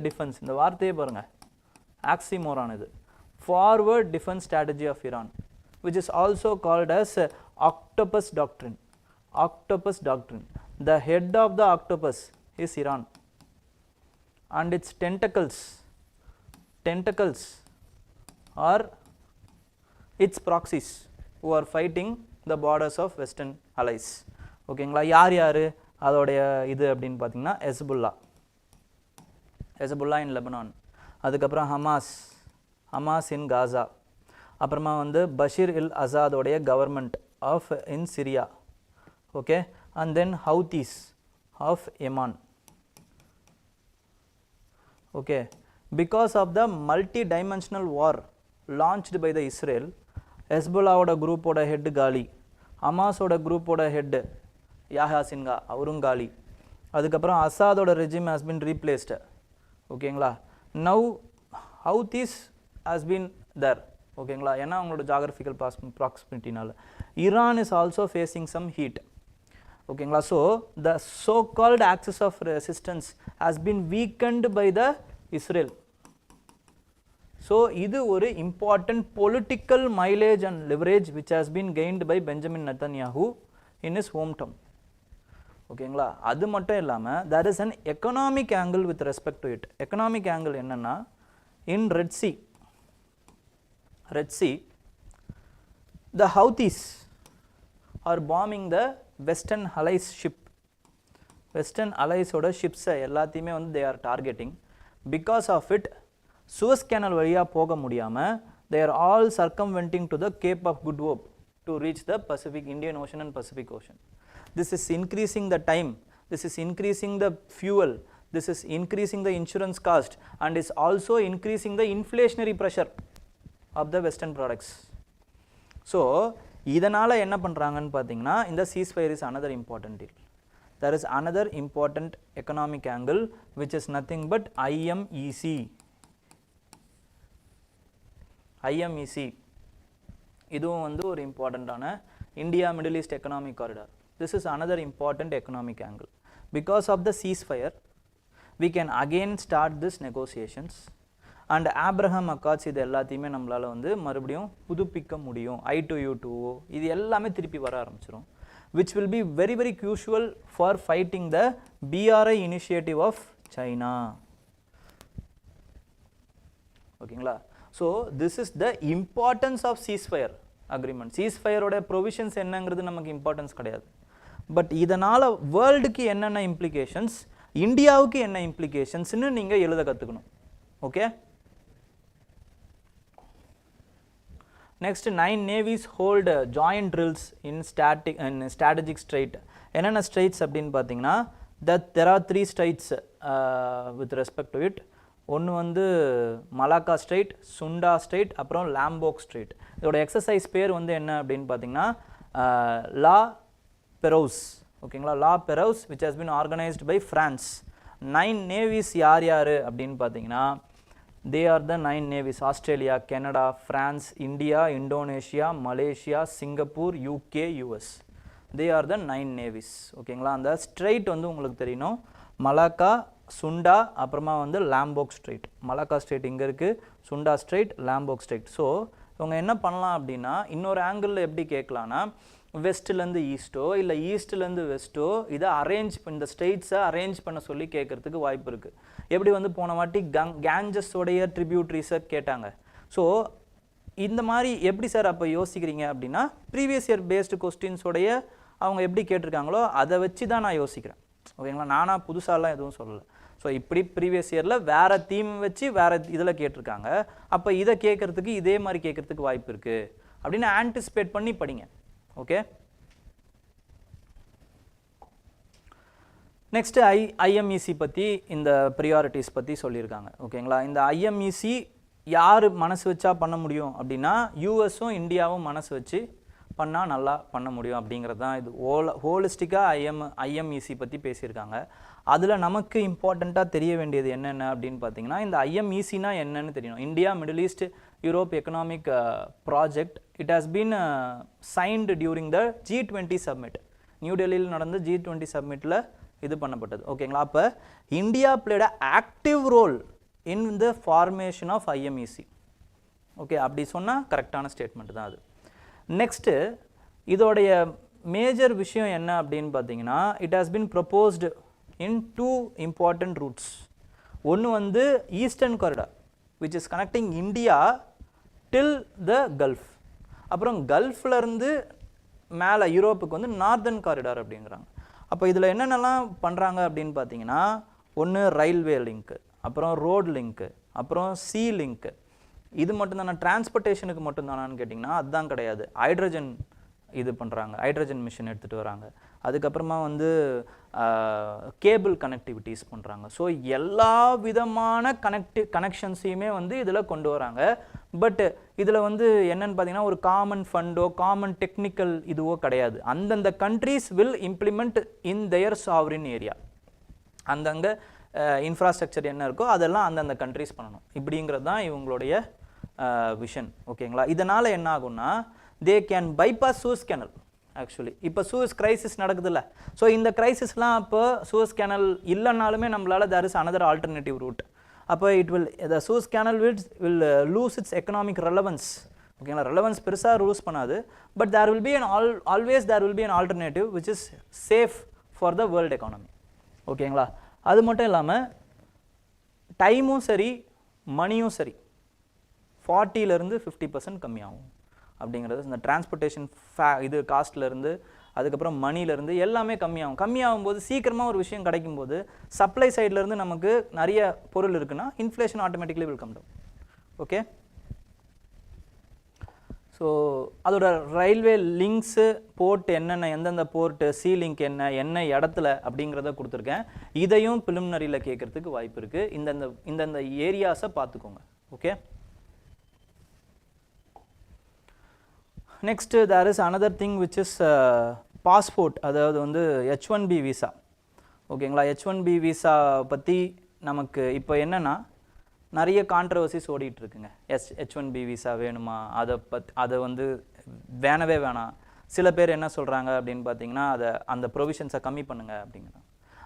Speaker 1: defense. இந்த வார்த்தையே பாருங்க, ஆக்சிமோரான். இது forward defense strategy of Iran which is also called as octopus doctrine. The head of the octopus is Iran and its tentacles are its proxies who are fighting the borders of western allies. ஓகேங்களா. யார் அதோடைய இது அப்படின்னு பார்த்தீங்கன்னா Hezbollah in Lebanon, அதுக்கப்புறம் Hamas in Gaza, அப்புறமா வந்து Bashir al அசாதோடைய government of in Syria. Okay. And then Houthis of Yemen. Okay. Because of the multi dimensional war launched by the Israel, ஹெஸ்புல்லாவோட குரூப்போட ஹெட் காலி, ஹமாஸோட குரூப்போட ஹெட் யாஹா சின்ஹா அவரும் காலி, அதுக்கப்புறம் அசாதோட ரெஜிம் ஹாஸ் பின் ரீப்ளேஸ்டு. ஓகேங்களா. Now Houthis has been there. ஓகேங்களா. ஏன்னா அவங்களோட ஜாகிரபிக்கல் ப்ராக்சிமிட்டினால. Iran is also facing some heat. ஓகேங்களா. So the so called axis of resistance has been weakened by the Israel. So இது ஒரு important political mileage and leverage which has been gained by Benjamin Netanyahu in his home town. ஓகேங்களா. அது மட்டும் இல்லாமல் there is an economic angle with respect to it. Economic angle என்னென்னா in Red Sea the Houthis are bombing the Western Allies ship. Western Allies ஓட ஷிப்ஸை எல்லாத்தையுமே வந்து they are targeting. Because of it, Suez Canal வழியாக போக முடியாமல் they are all circumventing to the Cape of Good Hope to reach the Pacific, Indian Ocean and Pacific Ocean. This is increasing the time, this is increasing the fuel, this is increasing the insurance cost, and is also increasing the inflationary pressure of the Western products. So, இதனால என்ன பண்றாங்கன்னு பாத்தீங்கன்னா இந்த ceasefire is another important deal. There is another important economic angle which is nothing but IMEC. IMEC இதுவும் வந்து ஒரு இம்பார்ட்டன்டான India Middle East Economic Corridor. This is another important economic angle. Because of the ceasefire, we can again start this negotiations, and Abraham Accords இது எல்லாத்தையுமே நம்மளால வந்து மறுபடியும் புதுப்பிக்க முடியும். I2U2 இது எல்லாமே திருப்பி வர ஆரம்பிச்சிரும், which will be very very crucial for fighting the BRI initiative of China. ஓகேங்களா? So this is the importance of ceasefire agreement. ceasefire ஓட provisions என்னங்கிறது நமக்கு இம்பார்ட்டன்ஸ் கிடையாது, பட் இதனால வேர்ல்டுக்கு என்னென்ன இம்ப்ளிகேஷன்ஸ், இந்தியாவுக்கு என்ன இம்ப்ளிகேஷன்ஸ்னு நீங்க எழுத கத்துக்கணும். Okay, next 9 navies hold joint drills in strategic strait. என்னென்ன straits அப்படினு பாத்தீங்கன்னா that there are 3 straits with respect to it. ஒன்று வந்து மலாக்கா ஸ்ட்ரெயிட், சுண்டா ஸ்ட்ரெயிட், அப்புறம் லாம்போக் ஸ்ட்ரெயிட். இதோட எக்ஸசைஸ் பேர் வந்து என்ன அப்படின்னு பார்த்தீங்கன்னா லா பெரோஸ். ஓகேங்களா, லா Feroz which has been organized by France. 9 navies யார் யார் அப்படின்னு பார்த்தீங்கன்னா they are the 9 navies: Australia, Canada, France, India, Indonesia, Malaysia, Singapore, UK, US. they are the 9 navies. ஓகேங்களா, அந்த ஸ்ட்ரெயிட் வந்து உங்களுக்கு தெரியணும், மலாக்கா, சுண்டா, அப்புறமா வந்து லாம்போக் ஸ்ட்ரெயிட். மலாக்கா ஸ்ட்ரெயிட் இங்கே இருக்குது, சுண்டா ஸ்ட்ரெயிட், லாம்போக் ஸ்ட்ரெயிட். ஸோ இவங்க என்ன பண்ணலாம் அப்படின்னா இன்னொரு ஆங்கிளில் எப்படி கேட்கலான்னா வெஸ்ட்லேருந்து ஈஸ்ட்டோ இல்லை ஈஸ்ட்லேருந்து வெஸ்ட்டோ இதை இந்த ஸ்ட்ரெயிட்ஸை அரேஞ்ச் பண்ண சொல்லி கேட்குறதுக்கு வாய்ப்பு இருக்குது. எப்படி வந்து போன வாட்டி கேஞ்சஸோடைய ட்ரிபியூட்ரிஸை கேட்டாங்க. ஸோ இந்த மாதிரி எப்படி சார் அப்போ யோசிக்கிறீங்க அப்படின்னா ப்ரீவியஸ் இயர் பேஸ்டு கொஸ்டின்ஸோடைய அவங்க எப்படி கேட்டிருக்காங்களோ அதை வச்சு தான் நான் யோசிக்கிறேன். ஓகேங்களா, நானா புதுசாலாம் எதுவும் சொல்லலை. ஸோ இப்படி ப்ரீவியஸ் இயரில் வேறு தீம் வச்சு வேறு இதில் கேட்டிருக்காங்க, அப்போ இதை கேட்குறதுக்கு இதே மாதிரி கேட்குறதுக்கு வாய்ப்பு இருக்குது அப்படின்னு ஆன்டிசிபேட் பண்ணி படிங்க. ஓகே, நெக்ஸ்ட்டு ஐஎம்இசி பற்றி இந்த ப்ரியாரிட்டிஸ் பற்றி சொல்லியிருக்காங்க. ஓகேங்களா, இந்த ஐஎம்இசி யார் மனசு வச்சா பண்ண முடியும் அப்படின்னா யூஎஸும் இந்தியாவும் மனசு வச்சு பண்ணால் நல்லா பண்ண முடியும் அப்படிங்கிறது தான். இது ஹோலிஸ்டிக்காக ஐஎம்இசி பற்றி பேசியிருக்காங்க. அதில் நமக்கு இம்பார்ட்டண்ட்டாக தெரிய வேண்டியது என்னென்ன அப்படின்னு பார்த்தீங்கன்னா இந்த ஐஎம்இசினா என்னன்னு தெரியணும். India Middle East Europe economic project, it has been signed during the G20 summit. New டெல்லியில் நடந்த G20 சப்மிட்டில் இது பண்ணப்பட்டது. ஓகேங்களா, அப்போ India played a active role in the formation of IMEC. Okay, அப்படி சொன்னால் கரெக்டான ஸ்டேட்மெண்ட் தான் அது. நெக்ஸ்ட்டு இதோடைய மேஜர் விஷயம் என்ன அப்படின்னு பார்த்தீங்கன்னா it has been proposed in 2 important routes. ஒன்று வந்து eastern corridor which is connecting India till the gulf, அப்புறம் கல்ஃப்லேருந்து மேலே யூரோப்புக்கு வந்து நார்தர்ன் காரிடார் அப்படிங்கிறாங்க. அப்போ இதில் என்னென்னலாம் பண்ணுறாங்க அப்படின்னு பார்த்தீங்கன்னா ஒன்று ரயில்வே லிங்க்கு, அப்புறம் ரோட் லிங்க்கு, அப்புறம் சி லிங்க்கு. இது மட்டும்தானா டிரான்ஸ்போர்ட்டேஷனுக்கு மட்டும்தானான்னு கேட்டிங்கன்னா அதுதான் கிடையாது. ஹைட்ரஜன் இது பண்ணுறாங்க, ஹைட்ரஜன் மிஷின் எடுத்துகிட்டு வராங்க. அதுக்கப்புறமா வந்து கேபிள் கனெக்டிவிட்டிஸ் பண்ணுறாங்க. ஸோ எல்லா விதமான கனெக்ஷன்ஸையுமே வந்து இதில் கொண்டு வராங்க. பட் இதில் வந்து என்னென்னு பார்த்தீங்கன்னா ஒரு காமன் ஃபண்டோ காமன் டெக்னிக்கல் இதுவோ கிடையாது. அந்தந்த countries will implement in their sovereign area. அந்தங்கே இன்ஃப்ராஸ்ட்ரக்சர் என்ன இருக்கோ அதெல்லாம் அந்தந்த கண்ட்ரீஸ் பண்ணணும். இப்படிங்கிறது தான் இவங்களுடைய விஷன். ஓகேங்களா, இதனால் என்ன ஆகும்னா they can bypass Suez canal. Actually இப்போ சூஸ் கிரைசிஸ் நடக்குதுல்ல, ஸோ இந்த கிரைசிஸ்லாம் இப்போ சூஸ் கேனல் இல்லைனாலுமே நம்மளால் there is another alternative route. அப்போ it will the Suez canal will lose its economic relevance. ஓகேங்களா, ரெலவன்ஸ் பெருசாக லூஸ் பண்ணாது, but there will be an always there will be an alternative which is safe for the world economy. ஓகேங்களா, அது மட்டும் இல்லாமல் டைமும் சரி மணியும் சரி 40% 50% கம்மியாகும் அப்படிங்கிறது. இந்த டிரான்ஸ்போர்ட்டேஷன் இது காஸ்ட்லேருந்து அதுக்கப்புறம் மணிலேருந்து எல்லாமே கம்மியாகும். கம்மியாகும் போது சீக்கிரமாக ஒரு விஷயம் கிடைக்கும் போது சப்ளை சைட்லேருந்து நமக்கு நிறைய பொருள் இருக்குன்னா inflation automatically will come down. Okay, so அதோட ரயில்வே லிங்க்ஸு போர்ட் என்னென்ன, எந்தெந்த போர்ட்டு, சி லிங்க் என்ன இடத்துல அப்படிங்கிறத கொடுத்துருக்கேன். இதையும் ப்ரிலிமினரியில் கேட்குறதுக்கு வாய்ப்பு இருக்குது. இந்தந்த ஏரியாஸை பார்த்துக்கோங்க. Okay. Next there is another thing which is passport, அதாவது வந்து H1B விசா. ஓகேங்களா. H1B விசா பற்றி நமக்கு இப்போ என்னென்னா நிறைய கான்ட்ரவர்சிஸ் ஓடிட்டு இருக்குங்க. H1B விசா வேணுமா, அதை வந்து வேணவே வேணாம். சில பேர் என்ன சொல்கிறாங்க அப்படின்னு பார்த்தீங்கன்னா அந்த ப்ரொவிஷன்ஸை கம்மி பண்ணுங்க அப்படிங்கிறாங்க.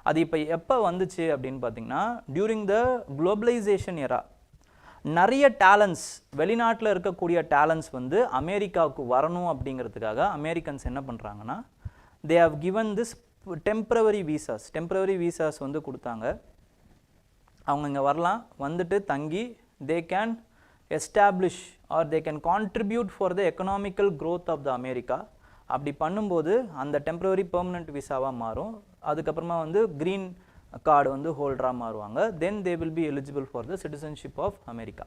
Speaker 1: அது இப்போ எப்போ வந்துச்சு அப்படின்னு பார்த்தீங்கன்னா டியூரிங் த குளோபலைசேஷன் எரா நிறைய டேலண்ட்ஸ், வெளிநாட்டில் இருக்கக்கூடிய டேலண்ட்ஸ் வந்து அமெரிக்காவுக்கு வரணும் அப்படிங்கிறதுக்காக அமெரிக்கன்ஸ் என்ன பண்ணுறாங்கன்னா they have given this temporary visas வந்து கொடுத்தாங்க. அவங்க இங்கே வரலாம், வந்துட்டு தங்கி they can establish or they can contribute for the economical growth of the America. அப்படி பண்ணும்போது அந்த டெம்பரவரி பெர்மனண்ட் விசாவாக மாறும். அதுக்கப்புறமா வந்து க்ரீன் கார்டு வந்து ஹோல்டராக மாறுவாங்க. Then they will be eligible for the citizenship of America.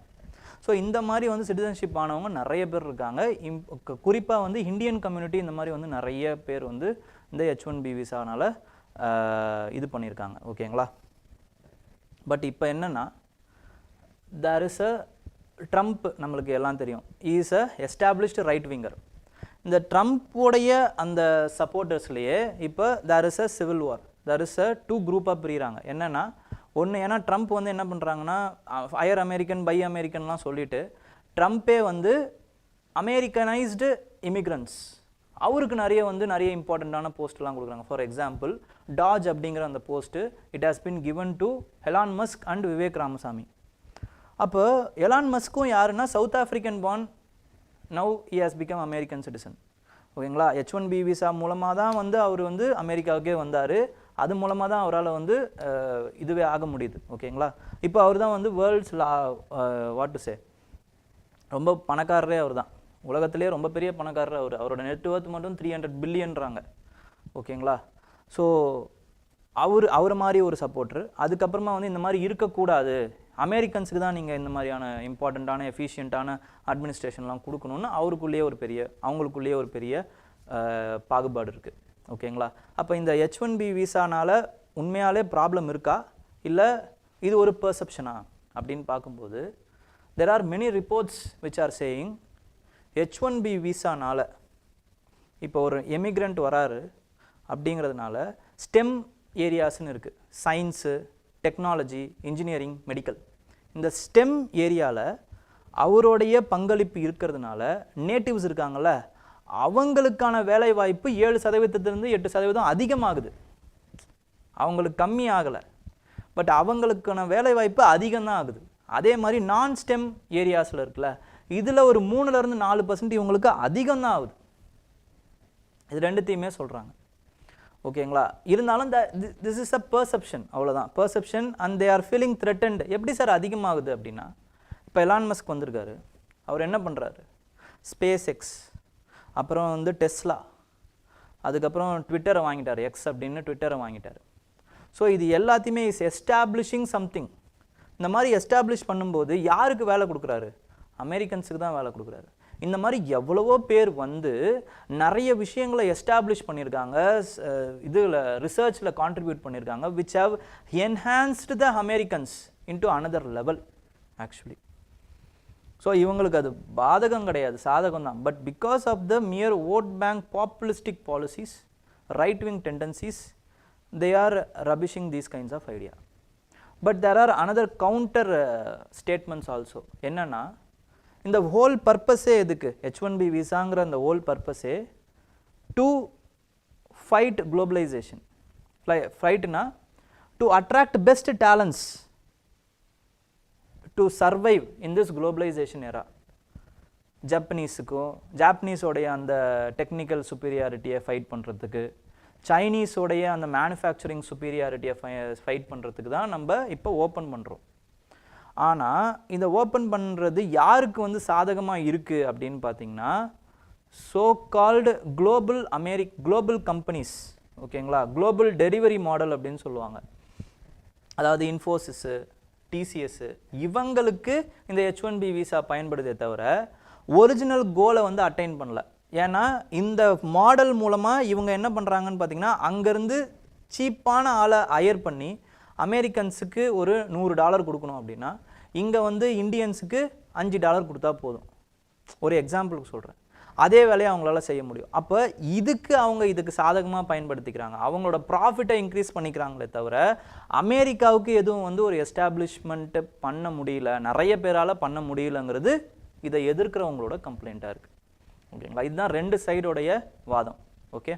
Speaker 1: So இந்த மாதிரி வந்து சிட்டிசன்ஷிப் ஆனவங்க நிறைய பேர் இருக்காங்க. குறிப்பாக வந்து இந்தியன் கம்யூனிட்டி இந்த மாதிரி வந்து நிறைய பேர் வந்து இந்த H1B விசானால் இது பண்ணியிருக்காங்க. ஓகேங்களா. பட் இப்போ என்னென்னா தேர் இஸ் அ ட்ரம்ப், நம்மளுக்கு எல்லாம் தெரியும், is a established right winger. இந்த ட்ரம்ப்போடைய அந்த சப்போர்ட்டர்ஸ்லேயே இப்போ there is a civil war, there is a 2 குரூப்பாக பிரிகிறாங்க. என்னென்னா ஒன்று, ஏன்னா ட்ரம்ப் வந்து என்ன பண்ணுறாங்கன்னா ஹையர் அமெரிக்கன் பை அமெரிக்கன்லாம் சொல்லிவிட்டு ட்ரம்ப்பே வந்து அமெரிக்கனைஸ்டு இமிக்ரண்ட்ஸ் அவருக்கு நிறைய இம்பார்ட்டண்ட்டான போஸ்ட்லாம் கொடுக்குறாங்க. ஃபார் எக்ஸாம்பிள் டாஜ் அப்படிங்கிற அந்த post it has been given to Elon Musk and Vivek Ramasamy. அப்போ எலான் மஸ்க்கும் யாருன்னா south African born, now he has become American citizen. ஓகேங்களா. H1B விசா மூலமாக தான் வந்து அவர் வந்து அமெரிக்காவுக்கே வந்தார். அது மூலமாக தான் அவரால் வந்து இதுவே ஆக முடியுது. ஓகேங்களா. இப்போ அவர் தான் வந்து வேர்ல்ட்ஸ் வாட் டு சே ரொம்ப பணக்காரரே அவர் தான், உலகத்திலே ரொம்ப பெரிய பணக்காரர் அவர். அவரோட நெட்வொர்த் மட்டும் 300 பில்லியன்றாங்க. ஓகேங்களா. ஸோ அவரை மாதிரி ஒரு சப்போர்ட்ரு. அதுக்கப்புறமா வந்து இந்த மாதிரி இருக்கக்கூடாது, அமெரிக்கன்ஸுக்கு தான் நீங்கள் இந்த மாதிரியான இம்பார்ட்டண்ட்டான எஃபிஷியண்ட்டான அட்மினிஸ்ட்ரேஷன்லாம் கொடுக்கணுன்னு அவங்களுக்குள்ளேயே ஒரு பெரிய பாகுபாடு இருக்குது. ஓகேங்களா. அப்போ இந்த H1B விசானால் உண்மையாலே ப்ராப்ளம் இருக்கா இல்லை இது ஒரு பெர்செப்ஷனா அப்படின்னு பார்க்கும்போது there are many reports which are saying H1B விசானால் இப்போ ஒரு எமிக்ரண்ட் வராரு அப்படிங்கிறதுனால ஸ்டெம் ஏரியாஸ்ன்னு இருக்குது, சயின்ஸு, டெக்னாலஜி, இன்ஜினியரிங், மெடிக்கல். இந்த ஸ்டெம் ஏரியாவில் அவருடைய பங்களிப்பு இருக்கிறதுனால நேட்டிவ்ஸ் இருக்காங்கள்ல அவங்களுக்கான வேலை வாய்ப்பு 7% 8% அதிகமாகுது. அவங்களுக்கு கம்மி ஆகலை, பட் அவங்களுக்கான வேலை வாய்ப்பு அதிகம்தான் ஆகுது. அதே மாதிரி நான் ஸ்டெம் ஏரியாஸில் இருக்குல்ல இதில் ஒரு 3-4% இவங்களுக்கு அதிகம்தான் ஆகுது. இது ரெண்டுத்தையுமே சொல்கிறாங்க. ஓகேங்களா. இருந்தாலும் திஸ் இஸ் அ பெர்செப்ஷன், அவ்வளோதான் perception. And they are feeling threatened. எப்படி சார் அதிகமாகுது அப்படின்னா இப்போ எலான் மஸ்க் வந்திருக்காரு, அவர் என்ன பண்ணுறாரு, ஸ்பேஸ் எக்ஸ், அப்புறம் வந்து டெஸ்லா, அதுக்கப்புறம் ட்விட்டரை வாங்கிட்டார், எக்ஸ் அப்படின்னு ட்விட்டரை வாங்கிட்டார். ஸோ இது எல்லாத்தையுமே இஸ் எஸ்டாப்ளிஷிங் சம்திங். இந்த மாதிரி எஸ்டாப்ளிஷ் பண்ணும்போது யாருக்கு வேலை கொடுக்குறாரு, அமெரிக்கன்ஸுக்கு தான் வேலை கொடுக்குறாரு. இந்த மாதிரி எவ்வளவோ பேர் வந்து நிறைய விஷயங்களை எஸ்டாப்ளிஷ் பண்ணியிருக்காங்க, இதில் ரிசர்ச்சில் கான்ட்ரிபியூட் பண்ணியிருக்காங்க, which have enhanced the Americans into another level actually. So இவங்களுக்கு அது பாதகம் கிடையாது, சாதகம் தான். But because of the mere vote bank populistic policies, right wing tendencies, they are rubbishing these kinds of idea. But there are another counter statements also. என்னன்னா இந்த whole பர்பஸே எதுக்கு, H1B விசாங்கிற அந்த ஹோல் பர்பஸே டு ஃபைட் குளோபலைசேஷன். ஃபைட்னா to attract best talents to survive in this globalization era. ஜாப்பனீஸோடைய அந்த technical சுப்பீரியாரிட்டியை fight பண்ணுறதுக்கு, சைனீஸோடைய அந்த மேனுஃபேக்சரிங் சுப்பீரியாரிட்டியை ஃபைட் பண்ணுறதுக்கு தான் நம்ம இப்போ ஓப்பன் பண்ணுறோம். ஆனால் இந்த ஓப்பன் பண்ணுறது யாருக்கு வந்து சாதகமாக இருக்குது அப்படின்னு பார்த்தீங்கன்னா சோ கால்டு குளோபல் கம்பெனிஸ். ஓகேங்களா. குளோபல் டெலிவரி மாடல் அப்படின்னு சொல்லுவாங்க. அதாவது இன்ஃபோசிஸு, டிசிஎஸ்ஸு, இவங்களுக்கு இந்த H1B விசா பயன்படுதே தவிர ஒரிஜினல் கோலை வந்து அட்டைன் பண்ணல. ஏன்னா இந்த மாடல் மூலமாக இவங்க என்ன பண்ணுறாங்கன்னு பார்த்தீங்கன்னா, அங்கேருந்து சீப்பான ஆளை ஹையர் பண்ணி அமெரிக்கன்ஸுக்கு ஒரு $100 கொடுக்கணும் அப்படின்னா, இங்கே வந்து இந்தியன்ஸுக்கு $5 கொடுத்தா போதும். ஒரு எக்ஸாம்பிளுக்கு சொல்கிறேன். அதே வேலையை அவங்களால செய்ய முடியும். அப்போ இதுக்கு சாதகமாக பயன்படுத்திக்கிறாங்க. அவங்களோட ப்ராஃபிட்டை இன்க்ரீஸ் பண்ணிக்கிறாங்களே தவிர அமெரிக்காவுக்கு எதுவும் வந்து ஒரு எஸ்டாப்ளிஷ்மெண்ட்டு பண்ண முடியல, நிறைய பேரால் பண்ண முடியலங்கிறது இதை எதிர்க்கிறவங்களோட கம்ப்ளைண்ட்டாக இருக்குது. ஓகேங்களா? இதுதான் 2 சைடோடைய வாதம். ஓகே.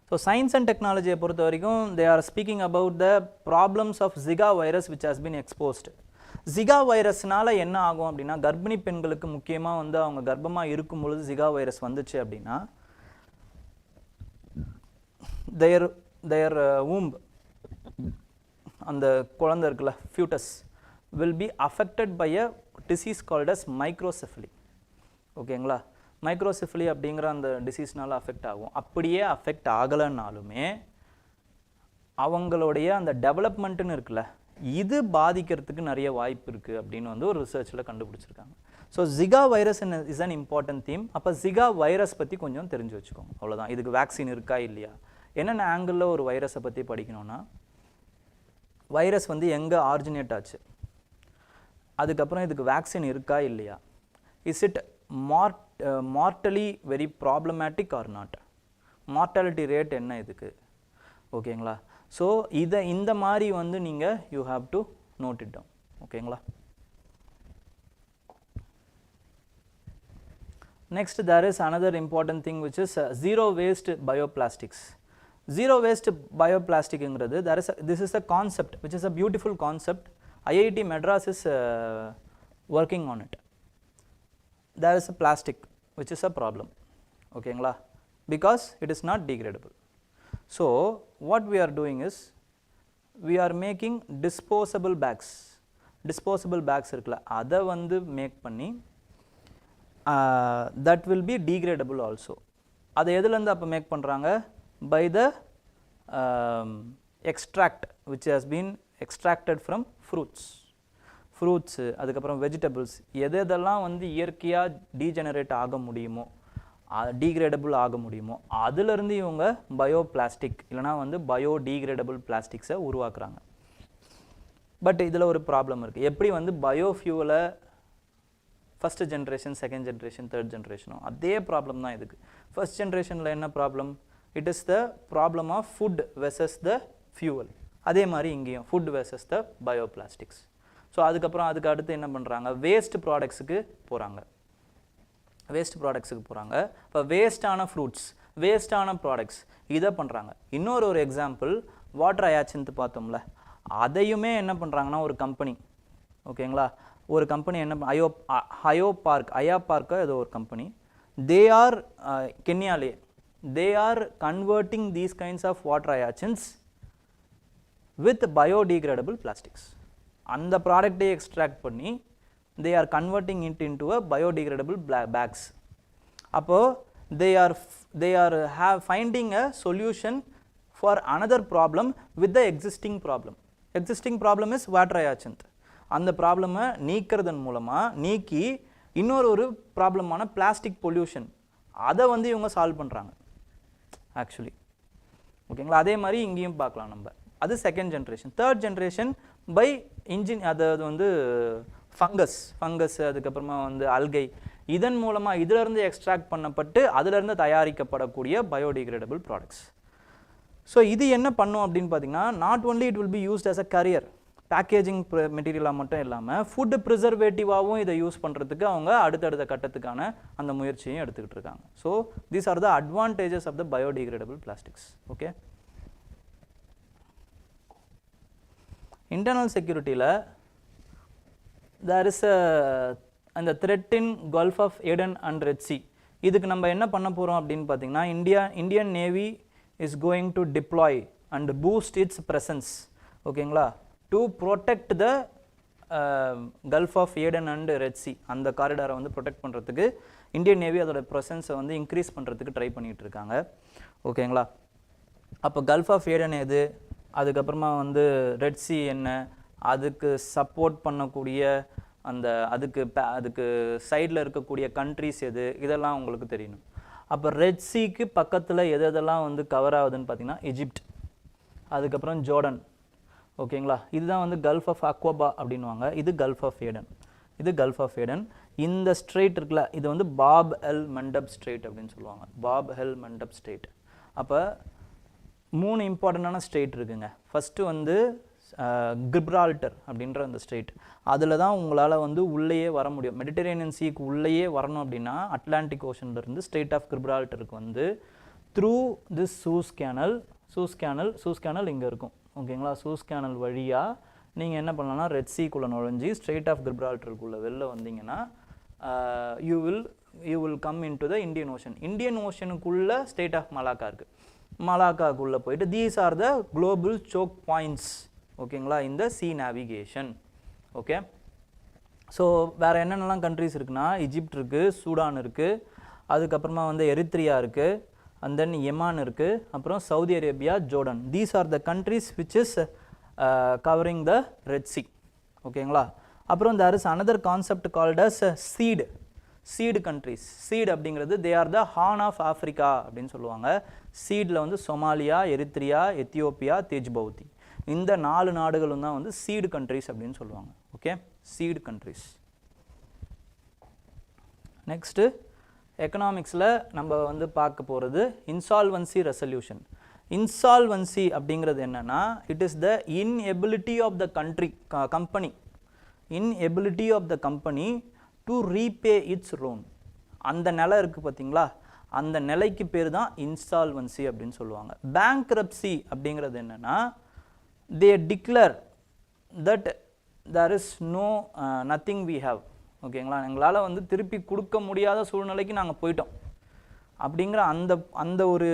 Speaker 1: ஸோ சயின்ஸ் அண்ட் டெக்னாலஜியை பொறுத்த வரைக்கும் they are speaking about the problems of Zika virus which has been exposed. Zika வைரஸ்னால என்ன ஆகும் அப்படின்னா, கர்ப்பிணி பெண்களுக்கு முக்கியமாக வந்து அவங்க கர்ப்பமாக இருக்கும் பொழுது ஜிகா வைரஸ் வந்துச்சு அப்படின்னா, their womb, அந்த குழந்தை இருக்குல்ல, ஃபியூட்டஸ் will be affected by a disease called as microcephaly. ஓகேங்களா? மைக்ரோசெஃபலி அப்படிங்கிற அந்த டிசீஸ்னால அஃபெக்ட் ஆகும். அப்படியே அஃபெக்ட் ஆகலைன்னாலுமே அவங்களுடைய அந்த டெவலப்மெண்ட்டுன்னு இருக்குல்ல, இது பாதிக்கிறதுக்கு நிறைய வாய்ப்பு இருக்குது அப்படின்னு வந்து ஒரு ரிசர்ச்சில் கண்டுபிடிச்சிருக்காங்க. So Zika virus is an important theme. அப்போ ஜிகா வைரஸ் பற்றி கொஞ்சம் தெரிஞ்சு வச்சுக்கோங்க. அவ்வளோதான். இதுக்கு வேக்சின் இருக்கா இல்லையா, என்னென்ன ஆங்கிளில் ஒரு வைரஸை பற்றி படிக்கணும்னா, வைரஸ் வந்து எங்கே ஆரிஜினேட் ஆச்சு, அதுக்கப்புறம் இதுக்கு வேக்சின் இருக்கா இல்லையா, is it mortally very problematic or not, mortality rate என்ன இதுக்கு. ஓகேங்களா? ஸோ இந்த மாதிரி வந்து நீங்கள் you have to note it down. ஓகேங்களா? Next there is another important thing which is zero waste bioplastics. Zero waste bioplasticங்கிறது this is a concept which is a beautiful concept. IIT Madras is working on it. There is a plastic which is a problem. ஓகேங்களா? Because it is not degradable. So what we are doing is we are making disposable bags. Disposable bags இருக்குல்ல, அதை வந்து make பண்ணி that will be degradable also. அதை எதுலேருந்து அப்போ make பண்ணுறாங்க? By the extract which has been extracted from fruits, அதுக்கப்புறம் vegetables, எதெல்லாம் வந்து இயற்கையாக டீஜெனரேட் ஆக முடியுமோ, டீக்ரேடபிள் ஆக முடியுமோ, அதிலிருந்து இவங்க பயோபிளாஸ்டிக் இல்லைனா வந்து பயோடீக்ரேடபிள் பிளாஸ்டிக்ஸை உருவாக்குறாங்க. பட் இதில் ஒரு ப்ராப்ளம் இருக்குது. எப்படி வந்து பயோஃபியூவலை first generation, second generation, third ஜென்ரேஷனும் அதே ப்ராப்ளம் தான் இதுக்கு. ஃபஸ்ட் ஜென்ரேஷனில் என்ன problem? It is the problem of food versus the fuel. அதே மாதிரி இங்கேயும் food versus the bioplastics. So அதுக்கப்புறம் அதுக்கு அடுத்து என்ன பண்ணுறாங்க? வேஸ்ட் ப்ராடக்ட்ஸுக்கு போகிறாங்க. இப்போ வேஸ்டான ஃப்ரூட்ஸ், வேஸ்டான ப்ராடக்ட்ஸ் இதை பண்ணுறாங்க. ஒரு எக்ஸாம்பிள் வாட்டர் ஹயாசின்த் பார்த்தோம்ல, அதையுமே என்ன பண்ணுறாங்கன்னா ஒரு கம்பெனி, ஓகேங்களா, ஒரு கம்பெனி என்ன அயா பார்க்கோ ஏதோ ஒரு கம்பெனி, தே ஆர் கென்யாலே, they are converting these kinds of water hyacinths with biodegradable plastics. அந்த ப்ராடக்டை எக்ஸ்ட்ராக்ட் பண்ணி they are converting it into a biodegradable bags. அப்போது they are finding a solution for another problem with the existing problem. Existing problem is water hyacinth. அந்த ப்ராப்ளமை நீக்கிறதன் மூலமாக நீக்கி இன்னொரு ப்ராப்ளமான plastic pollution, அதை வந்து இவங்க சால்வ் பண்ணுறாங்க ஆக்சுவலி. ஓகேங்களா? அதே மாதிரி இங்கேயும் பார்க்கலாம் நம்ம. அது second generation. Third generation by அதாவது வந்து ஃபங்கஸ், அதுக்கப்புறமா வந்து அல்கை, இதன் மூலமாக இதிலிருந்து எக்ஸ்ட்ராக்ட் பண்ணப்பட்டு அதிலிருந்து தயாரிக்கப்படக்கூடிய பயோடிகிரேடபிள் ப்ராடக்ட்ஸ். ஸோ இது என்ன பண்ணும் அப்படின்னு பார்த்தீங்கன்னா, not only it will be used as a carrier, packaging மெட்டீரியலாக மட்டும் இல்லாமல் ஃபுட் ப்ரிசர்வேட்டிவாகவும் இதை யூஸ் பண்ணுறதுக்கு அவங்க அடுத்தடுத்த கட்டத்துக்கான அந்த முயற்சியும் எடுத்துக்கிட்டு இருக்காங்க. So these are the advantages of the biodegradable plastics. Okay. Internal செக்யூரிட்டியில் தேர் இஸ் அந்த threat in Gulf of Aden and Red Sea. இதுக்கு நம்ம என்ன பண்ண போகிறோம் அப்படின்னு பார்த்தீங்கன்னா, Indian Navy is going to deploy and boost its presence, ஓகேங்களா, to protect the Gulf of Aden and Red Sea. அந்த காரிடாரை வந்து ப்ரொடெக்ட் பண்ணுறதுக்கு இந்தியன் நேவி அதோட ப்ரெசன்ஸை வந்து இன்க்ரீஸ் பண்ணுறதுக்கு ட்ரை பண்ணிகிட்டு இருக்காங்க. ஓகேங்களா? அப்போ கல்ஃப் ஆஃப் ஏடன் எது, அதுக்கப்புறமா வந்து ரெட் சி என்ன, அதுக்கு சப்போர்ட் பண்ணக்கூடிய அந்த அதுக்கு சைடில் இருக்கக்கூடிய கண்ட்ரிஸ் எது இதெல்லாம் உங்களுக்கு தெரியணும். அப்போ ரெட் சீக்கு பக்கத்தில் எதெல்லாம் வந்து கவர் ஆகுதுன்னு பார்த்தீங்கன்னா எஜிப்ட், அதுக்கப்புறம் ஜோர்டன், ஓகேங்களா. இதுதான் வந்து கல்ஃப் ஆஃப் அக்வபா அப்படின்வாங்க. இது கல்ஃப் ஆஃப் ஏடன், இது கல்ஃப் ஆஃப் ஏடன். இந்த ஸ்ட்ரெயிட் இருக்குல்ல, இது வந்து பாப் எல் மண்டப் ஸ்ட்ரெயிட் அப்படின்னு சொல்லுவாங்க, பாப் எல் மண்டப் ஸ்ட்ரெயிட். அப்போ 3 இம்பார்ட்டண்டான ஸ்ட்ரெயிட் இருக்குங்க. ஃபஸ்ட்டு வந்து கிப்ரால்டர் அப்படின்ற அந்த ஸ்ட்ரெயிட், அதில் தான் உங்களால் வந்து உள்ளேயே வர முடியும். மெடிட்டரேனியன் சீக்கு உள்ளேயே வரணும் அப்படின்னா அட்லாண்டிக் ஓஷன்லேருந்து ஸ்ட்ரெயிட் ஆஃப் கிப்ரால்டருக்கு வந்து த்ரூ திஸ் சூஸ் கேனல் இங்கே இருக்கும், ஓகேங்களா. சூஸ் கேனல் வழியாக நீங்கள் என்ன பண்ணலாம்னா ரெட் சீக்குள்ளே நுழைஞ்சி ஸ்ட்ரெயிட் ஆஃப் கிப்ரால்டருக்குள்ளே வெளில வந்தீங்கன்னா you will come in to the Indian Ocean. Indian ஓஷனுக்குள்ளே ஸ்டேட் ஆஃப் மலாக்கா இருக்குது. மலாக்காக்குள்ளே போயிட்டு these are the global choke points, ஓகேங்களா, இந்த சி நேவிகேஷன். ஓகே, ஸோ வேறு என்னென்னலாம் கண்ட்ரிஸ் இருக்குன்னா எஜிப்ட் இருக்குது, சூடான் இருக்குது, அதுக்கப்புறமா வந்து எரித்ரியா இருக்குது, அண்ட் தென் யெமன் இருக்குது, அப்புறம் Saudi Arabia, Jordan. These are the countries which is covering the red C, ஓகேங்களா. அப்புறம் there is another concept called as seed countries. seed அப்படிங்கிறது they are the horn of Africa அப்படின்னு சொல்லுவாங்க. சீடில் வந்து Somalia, எரித்ரியா, Ethiopia, தேஜ்பவுத்தி, இந்த 4 நாடுகளும் தான் வந்து சீடு கண்ட்ரிஸ் அப்படின்னு சொல்லுவாங்க. Okay, seed countries. நெக்ஸ்ட்டு எக்கனாமிக்ஸில் நம்ம வந்து பார்க்க போகிறது இன்சால்வன்சி ரெசல்யூஷன். இன்சால்வன்சி அப்படிங்கிறது என்னென்னா it is the inability of the company to repay its loan. அந்த நிலை இருக்குது பார்த்தீங்களா, அந்த நிலைக்கு பேர் தான் இன்சால்வன்சி அப்படின்னு சொல்லுவாங்க. bankruptcy அப்படிங்கிறது என்னென்னா they declare that there is nothing we have, ஓகேங்களா. எங்களால் வந்து திருப்பி கொடுக்க முடியாத சூழ்நிலைக்கு நாங்கள் போயிட்டோம் அப்படிங்கிற அந்த ஒரு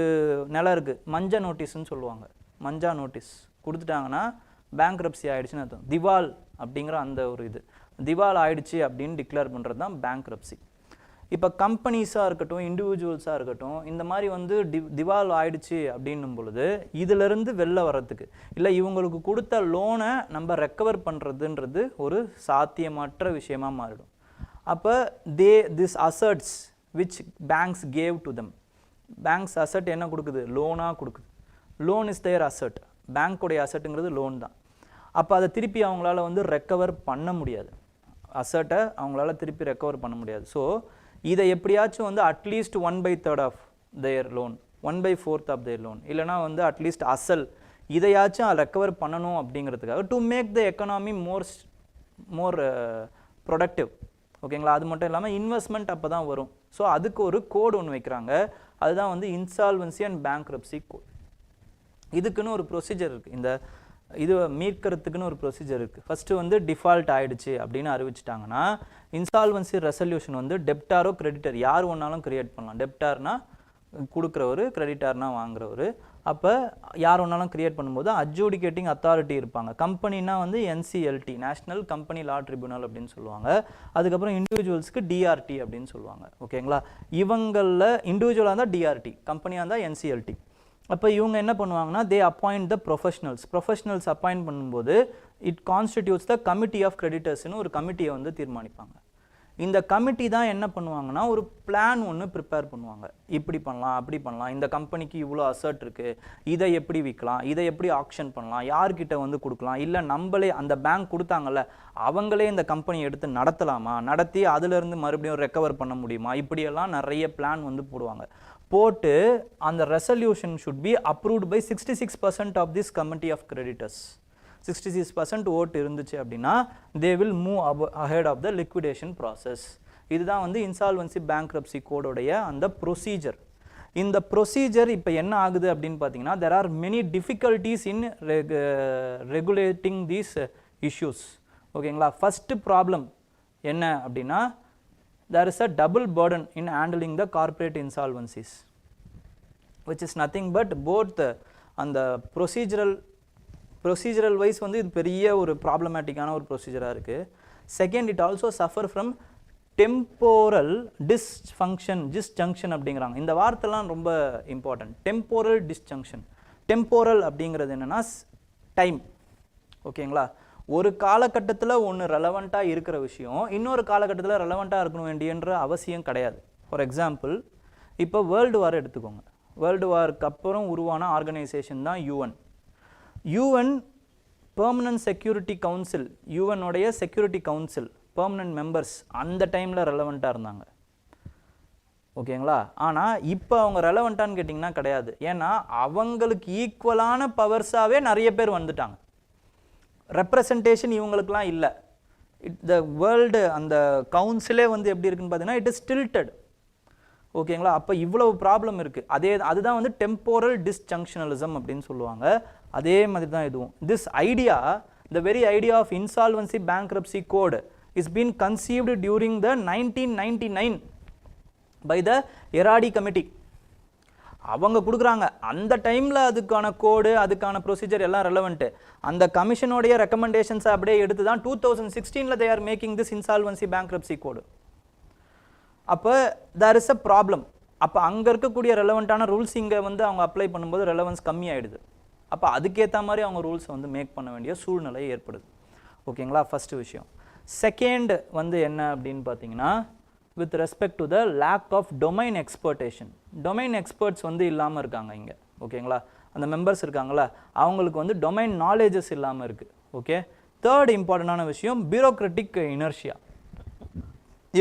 Speaker 1: நிலை இருக்குது. மஞ்சா நோட்டீஸ்ன்னு சொல்லுவாங்க. மஞ்சா நோட்டீஸ் கொடுத்துட்டாங்கன்னா பேங்க்ரப்சி ஆகிடுச்சுன்னு அர்த்தம். திவால் அப்படிங்கிற அந்த ஒரு இது திவால் ஆயிடுச்சு அப்படின்னு டிக்ளேர் பண்ணுறது தான் பேங்க்ரப்சி. இப்போ கம்பெனிஸாக இருக்கட்டும், இண்டிவிஜுவல்ஸாக இருக்கட்டும், இந்த மாதிரி வந்து திவால் ஆயிடுச்சு அப்படின்னும் பொழுது இதிலிருந்து வெளில வர்றதுக்கு இல்லை இவங்களுக்கு கொடுத்த லோனை நம்ம ரெக்கவர் பண்ணுறதுன்றது ஒரு சாத்தியமற்ற விஷயமாக மாறிடும். அப்போ this assets which banks gave to them, banks asset என்ன கொடுக்குது, லோனாக கொடுக்குது. லோன் இஸ் தேர் அசட், பேங்க்குடைய அசட்டுங்கிறது லோன் தான். அப்போ அதை திருப்பி அவங்களால வந்து ரெக்கவர் பண்ண முடியாது, அசட்டை அவங்களால திருப்பி ரெக்கவர் பண்ண முடியாது. ஸோ இதை எப்படியாச்சும் வந்து at least 1/3 of their loan, 1/4 of their loan, இல்லைனா வந்து அட்லீஸ்ட் அசல் இதையாச்சும் ரெக்கவர் பண்ணணும் அப்படிங்கிறதுக்காக to make the economy more productive, ஓகேங்களா. அது மட்டும் இல்லாமல் இன்வெஸ்ட்மெண்ட் அப்போ தான் வரும். ஸோ அதுக்கு ஒரு கோடு ஒன்று வைக்கிறாங்க, அதுதான் வந்து இன்சால்வன்சி அண்ட் பேங்க்ரப்சி கோட். இதுக்குன்னு ஒரு ப்ரொசீஜர் இருக்குது, இந்த இது மீட்கிறதுக்குன்னு ஒரு ப்ரொசீஜர் இருக்குது. ஃபஸ்ட்டு வந்து டிஃபால்ட் ஆகிடுச்சு அப்படின்னு அறிவிச்சிட்டாங்கன்னா இன்சால்வன்சி ரெசல்யூஷன் வந்து டெப்டாரோ கிரெடிட்டர் யார் ஒன்றாலும் கிரியேட் பண்ணலாம். டெப்டார்னா கொடுக்குறவர், கிரெடிட்டார்னா வாங்குறவர். அப்போ யார் ஒன்றாலும் கிரியேட் பண்ணும்போது அட்ஜூடிகேட்டிங் அத்தாரிட்டி இருப்பாங்க. கம்பெனினா வந்து NCLT, நேஷ்னல் கம்பெனி லா ட்ரிபியூனல் அப்படின்னு சொல்லுவாங்க. அதுக்கப்புறம் இண்டிவிஜுவல்ஸ்க்கு DRT அப்படின்னு சொல்லுவாங்க, ஓகேங்களா. இவங்களில் இண்டிவிஜுவலாக இருந்தால் DRT, கம்பெனியாக இருந்தால் NCLT. அப்போ இவங்க என்ன பண்ணுவாங்கன்னா தே அப்பாயிண்ட் த ப்ரொஃபஷனல்ஸ் அப்பாயிண்ட் பண்ணும்போது it constitutes the committee of கிரெடிட்டர்ஸ்னு ஒரு கமிட்டியை வந்து தீர்மானிப்பாங்க. இந்த கமிட்டி தான் என்ன பண்ணுவாங்கன்னா ஒரு பிளான் ஒன்று ப்ரிப்பேர் பண்ணுவாங்க. இப்படி பண்ணலாம், அப்படி பண்ணலாம், இந்த கம்பெனிக்கு இவ்வளோ அசர்ட் இருக்குது, இதை எப்படி விற்கலாம், இதை எப்படி ஆக்ஷன் பண்ணலாம், யார்கிட்ட வந்து கொடுக்கலாம், இல்லை நம்மளே அந்த பேங்க் கொடுத்தாங்கல்ல அவங்களே இந்த கம்பெனி எடுத்து நடத்தலாமா, நடத்தி அதிலிருந்து மறுபடியும் ரெக்கவர் பண்ண முடியுமா, இப்படியெல்லாம் நிறைய பிளான் வந்து போடுவாங்க. போட்டு அந்த resolution should be approved by 66% of this committee of creditors. 66% vote இருந்துச்சு அப்படின்னா they will move ahead of the liquidation process. இதுதான் வந்து இன்சால்வன்சி பேங்க்ரப்சி கோடோடைய அந்த ப்ரொசீஜர். இந்த ப்ரொசீஜர் இப்போ என்ன ஆகுது அப்படின்னு பார்த்தீங்கன்னா there are many difficulties in regulating these issues, ஓகேங்களா. ஃபஸ்ட்டு ப்ராப்ளம் என்ன அப்படின்னா there is a double burden in handling the corporate insolvencies, which is nothing but both அந்த procedural wise வந்து இது பெரிய ஒரு ப்ராப்ளமேட்டிக்கான ஒரு ப்ரொசீஜராக இருக்குது. Second, it also suffer from temporal disjunction அப்படிங்கிறாங்க. இந்த வார்த்தைலாம் ரொம்ப இம்பார்ட்டன்ட். Temporal disjunction. டெம்போரல் அப்படிங்கிறது என்னென்னா டைம், ஓகேங்களா. ஒரு காலகட்டத்தில் ஒன்று ரெலவெண்ட்டாக இருக்கிற விஷயம் இன்னொரு காலகட்டத்தில் ரெலவெண்ட்டாக இருக்கணும் வேண்டியன்ற அவசியம் கிடையாது. ஃபார் எக்ஸாம்பிள் இப்போ வேர்ல்டு வார் எடுத்துக்கோங்க. வேர்ல்டு வாருக்கு அப்புறம் உருவான ஆர்கனைசேஷன் தான் UN. UN permanent security council, யூஎனுடைய செக்யூரிட்டி கவுன்சில் பெர்மனன்ட் மெம்பர்ஸ் அந்த டைமில் ரெலவெண்ட்டாக இருந்தாங்க. ஓகேங்களா? ஆனால் இப்போ அவங்க ரெலவெண்ட்டான்னு கேட்டிங்கன்னா கிடையாது. ஏன்னா அவங்களுக்கு ஈக்குவலான பவர்ஸாகவே நிறைய பேர் வந்துட்டாங்க. ரெப்ரசன்டேஷன் இவங்களுக்குலாம் இல்லை. த வேர்ல்டு அந்த கவுன்சிலே வந்து எப்படி இருக்குன்னு பார்த்தீங்கன்னா இட் இஸ் டில்டட். ஓகேங்களா? அப்போ இவ்வளவு ப்ராப்ளம் இருக்குது. அதுதான் வந்து டெம்போரல் டிஸ்ஜங்ஷனலிசம் அப்படின்னு சொல்லுவாங்க. அதே மாதிரி தான் இதுவும். This idea, the very idea of insolvency bankruptcy code is been conceived during the 1999 by the Eradi committee. அவங்க கொடுக்குறாங்க அந்த டைமில் அதுக்கான கோடு அதுக்கான ப்ரொசீஜர் எல்லாம் ரெலவெண்ட்டு. அந்த கமிஷனுடைய ரெக்கமெண்டேஷன்ஸை அப்படியே எடுத்து தான் 2016 they are making this insolvency bankruptcy code. அப்போ தேர் இஸ் அ ப்ராப்ளம். அப்போ அங்கே இருக்கக்கூடிய ரெலவெண்ட்டான ரூல்ஸ் இங்கே வந்து அவங்க அப்ளை பண்ணும்போது ரெலவன்ஸ் கம்மி ஆகிடுது. அப்போ அதுக்கேற்ற மாதிரி அவங்க ரூல்ஸை வந்து மேக் பண்ண வேண்டிய சூழ்நிலை ஏற்படுது. ஓகேங்களா? ஃபஸ்ட்டு விஷயம். செகண்ட் வந்து என்ன அப்படின்னு பார்த்தீங்கன்னா with respect to the lack of domain expertation. domain experts வந்து இல்லாமல் இருக்காங்க இங்கே. ஓகேங்களா? அந்த மெம்பர்ஸ் இருக்காங்களா அவங்களுக்கு வந்து domain knowledges இல்லாமல் இருக்குது. ஓகே. தேர்ட் இம்பார்ட்டண்டான விஷயம் பியூரோக்ராட்டிக் இனர்ஷியா.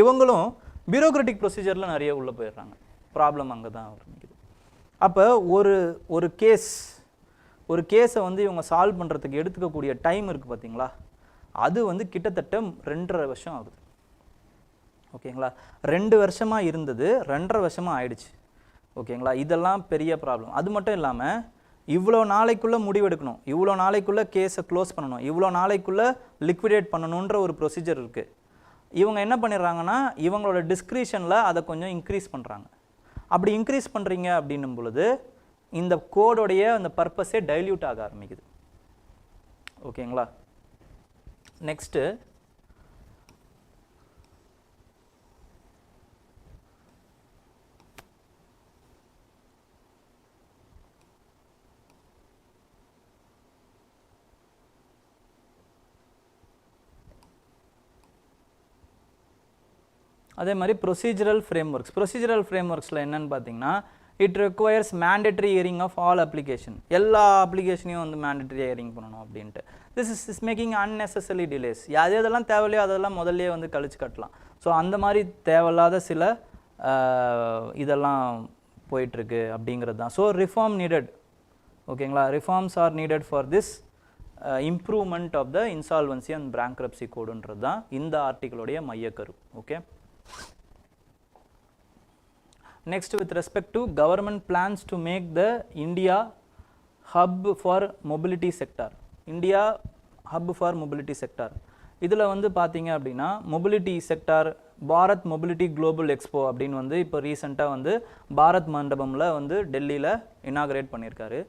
Speaker 1: இவங்களும் பியூரோக்ராட்டிக் ப்ரொசீஜரில் நிறைய உள்ளே போயிடுறாங்க. ப்ராப்ளம் அங்கே தான் ஆரம்பிக்குது. அப்போ ஒரு கேஸை வந்து இவங்க சால்வ் பண்ணுறதுக்கு எடுத்துக்கக்கூடிய டைம் இருக்குது பார்த்தீங்களா, அது வந்து கிட்டத்தட்ட 2.5 வருஷம் ஆகுது. ஓகேங்களா? 2 வருஷமாக இருந்தது 2.5 வருஷமாக ஆயிடுச்சு. ஓகேங்களா? இதெல்லாம் பெரிய ப்ராப்ளம். அது மட்டும் இல்லாமல் இவ்வளோ நாளைக்குள்ளே முடிவெடுக்கணும், இவ்வளோ நாளைக்குள்ளே கேஸை க்ளோஸ் பண்ணணும், இவ்வளோ நாளைக்குள்ளே லிக்விடேட் பண்ணணுன்ற ஒரு ப்ரொசீஜர் இருக்குது. இவங்க என்ன பண்ணிடுறாங்கன்னா இவங்களோட டிஸ்கிரிஷனில் அதை கொஞ்சம் இன்க்ரீஸ் பண்ணுறாங்க. அப்படி இன்க்ரீஸ் பண்ணுறீங்க அப்படின்னும் பொழுது இந்த கோடோடைய அந்த பர்பஸே டைல்யூட் ஆக ஆரம்பிக்குது. ஓகேங்களா? நெக்ஸ்ட்டு அதே மாதிரி ப்ரொசீஜரல் ஃப்ரேம்ஒர்க்ஸ். ப்ரொசீஜரல் ஃப்ரேம்ஒர்க்ஸில் என்னென்னு பார்த்தீங்கன்னா it requires mandatory hearing of all application. எல்லா அப்ளிகேஷனையும் வந்து மேண்டேட்ரி ஹியரிங் பண்ணணும் அப்படின்ட்டு. This is making unnecessary delays. எதெல்லாம் தேவையில்லையோ அதெல்லாம் முதல்ல வந்து கழிச்சு கட்டலாம். ஸோ அந்த மாதிரி தேவையில்லாத சில இதெல்லாம் போயிட்டுருக்கு அப்படிங்கிறது தான். So reform needed. ஓகேங்களா? Reforms are needed for this improvement of the insolvency and bankruptcy கோடுன்றது தான் இந்த ஆர்டிக்கிளுடைய மையக்கரு. Okay. Next, with respect to government plans to make the India hub for mobility sector. India hub for mobility sector. இதில் வந்து பார்த்தீங்க அப்படின்னா mobility sector Bharat mobility global expo அப்படின்னு வந்து இப்போ ரீசெண்டாக வந்து பாரத் மண்டபமில் வந்து டெல்லியில் இனாகரேட் பண்ணியிருக்காரு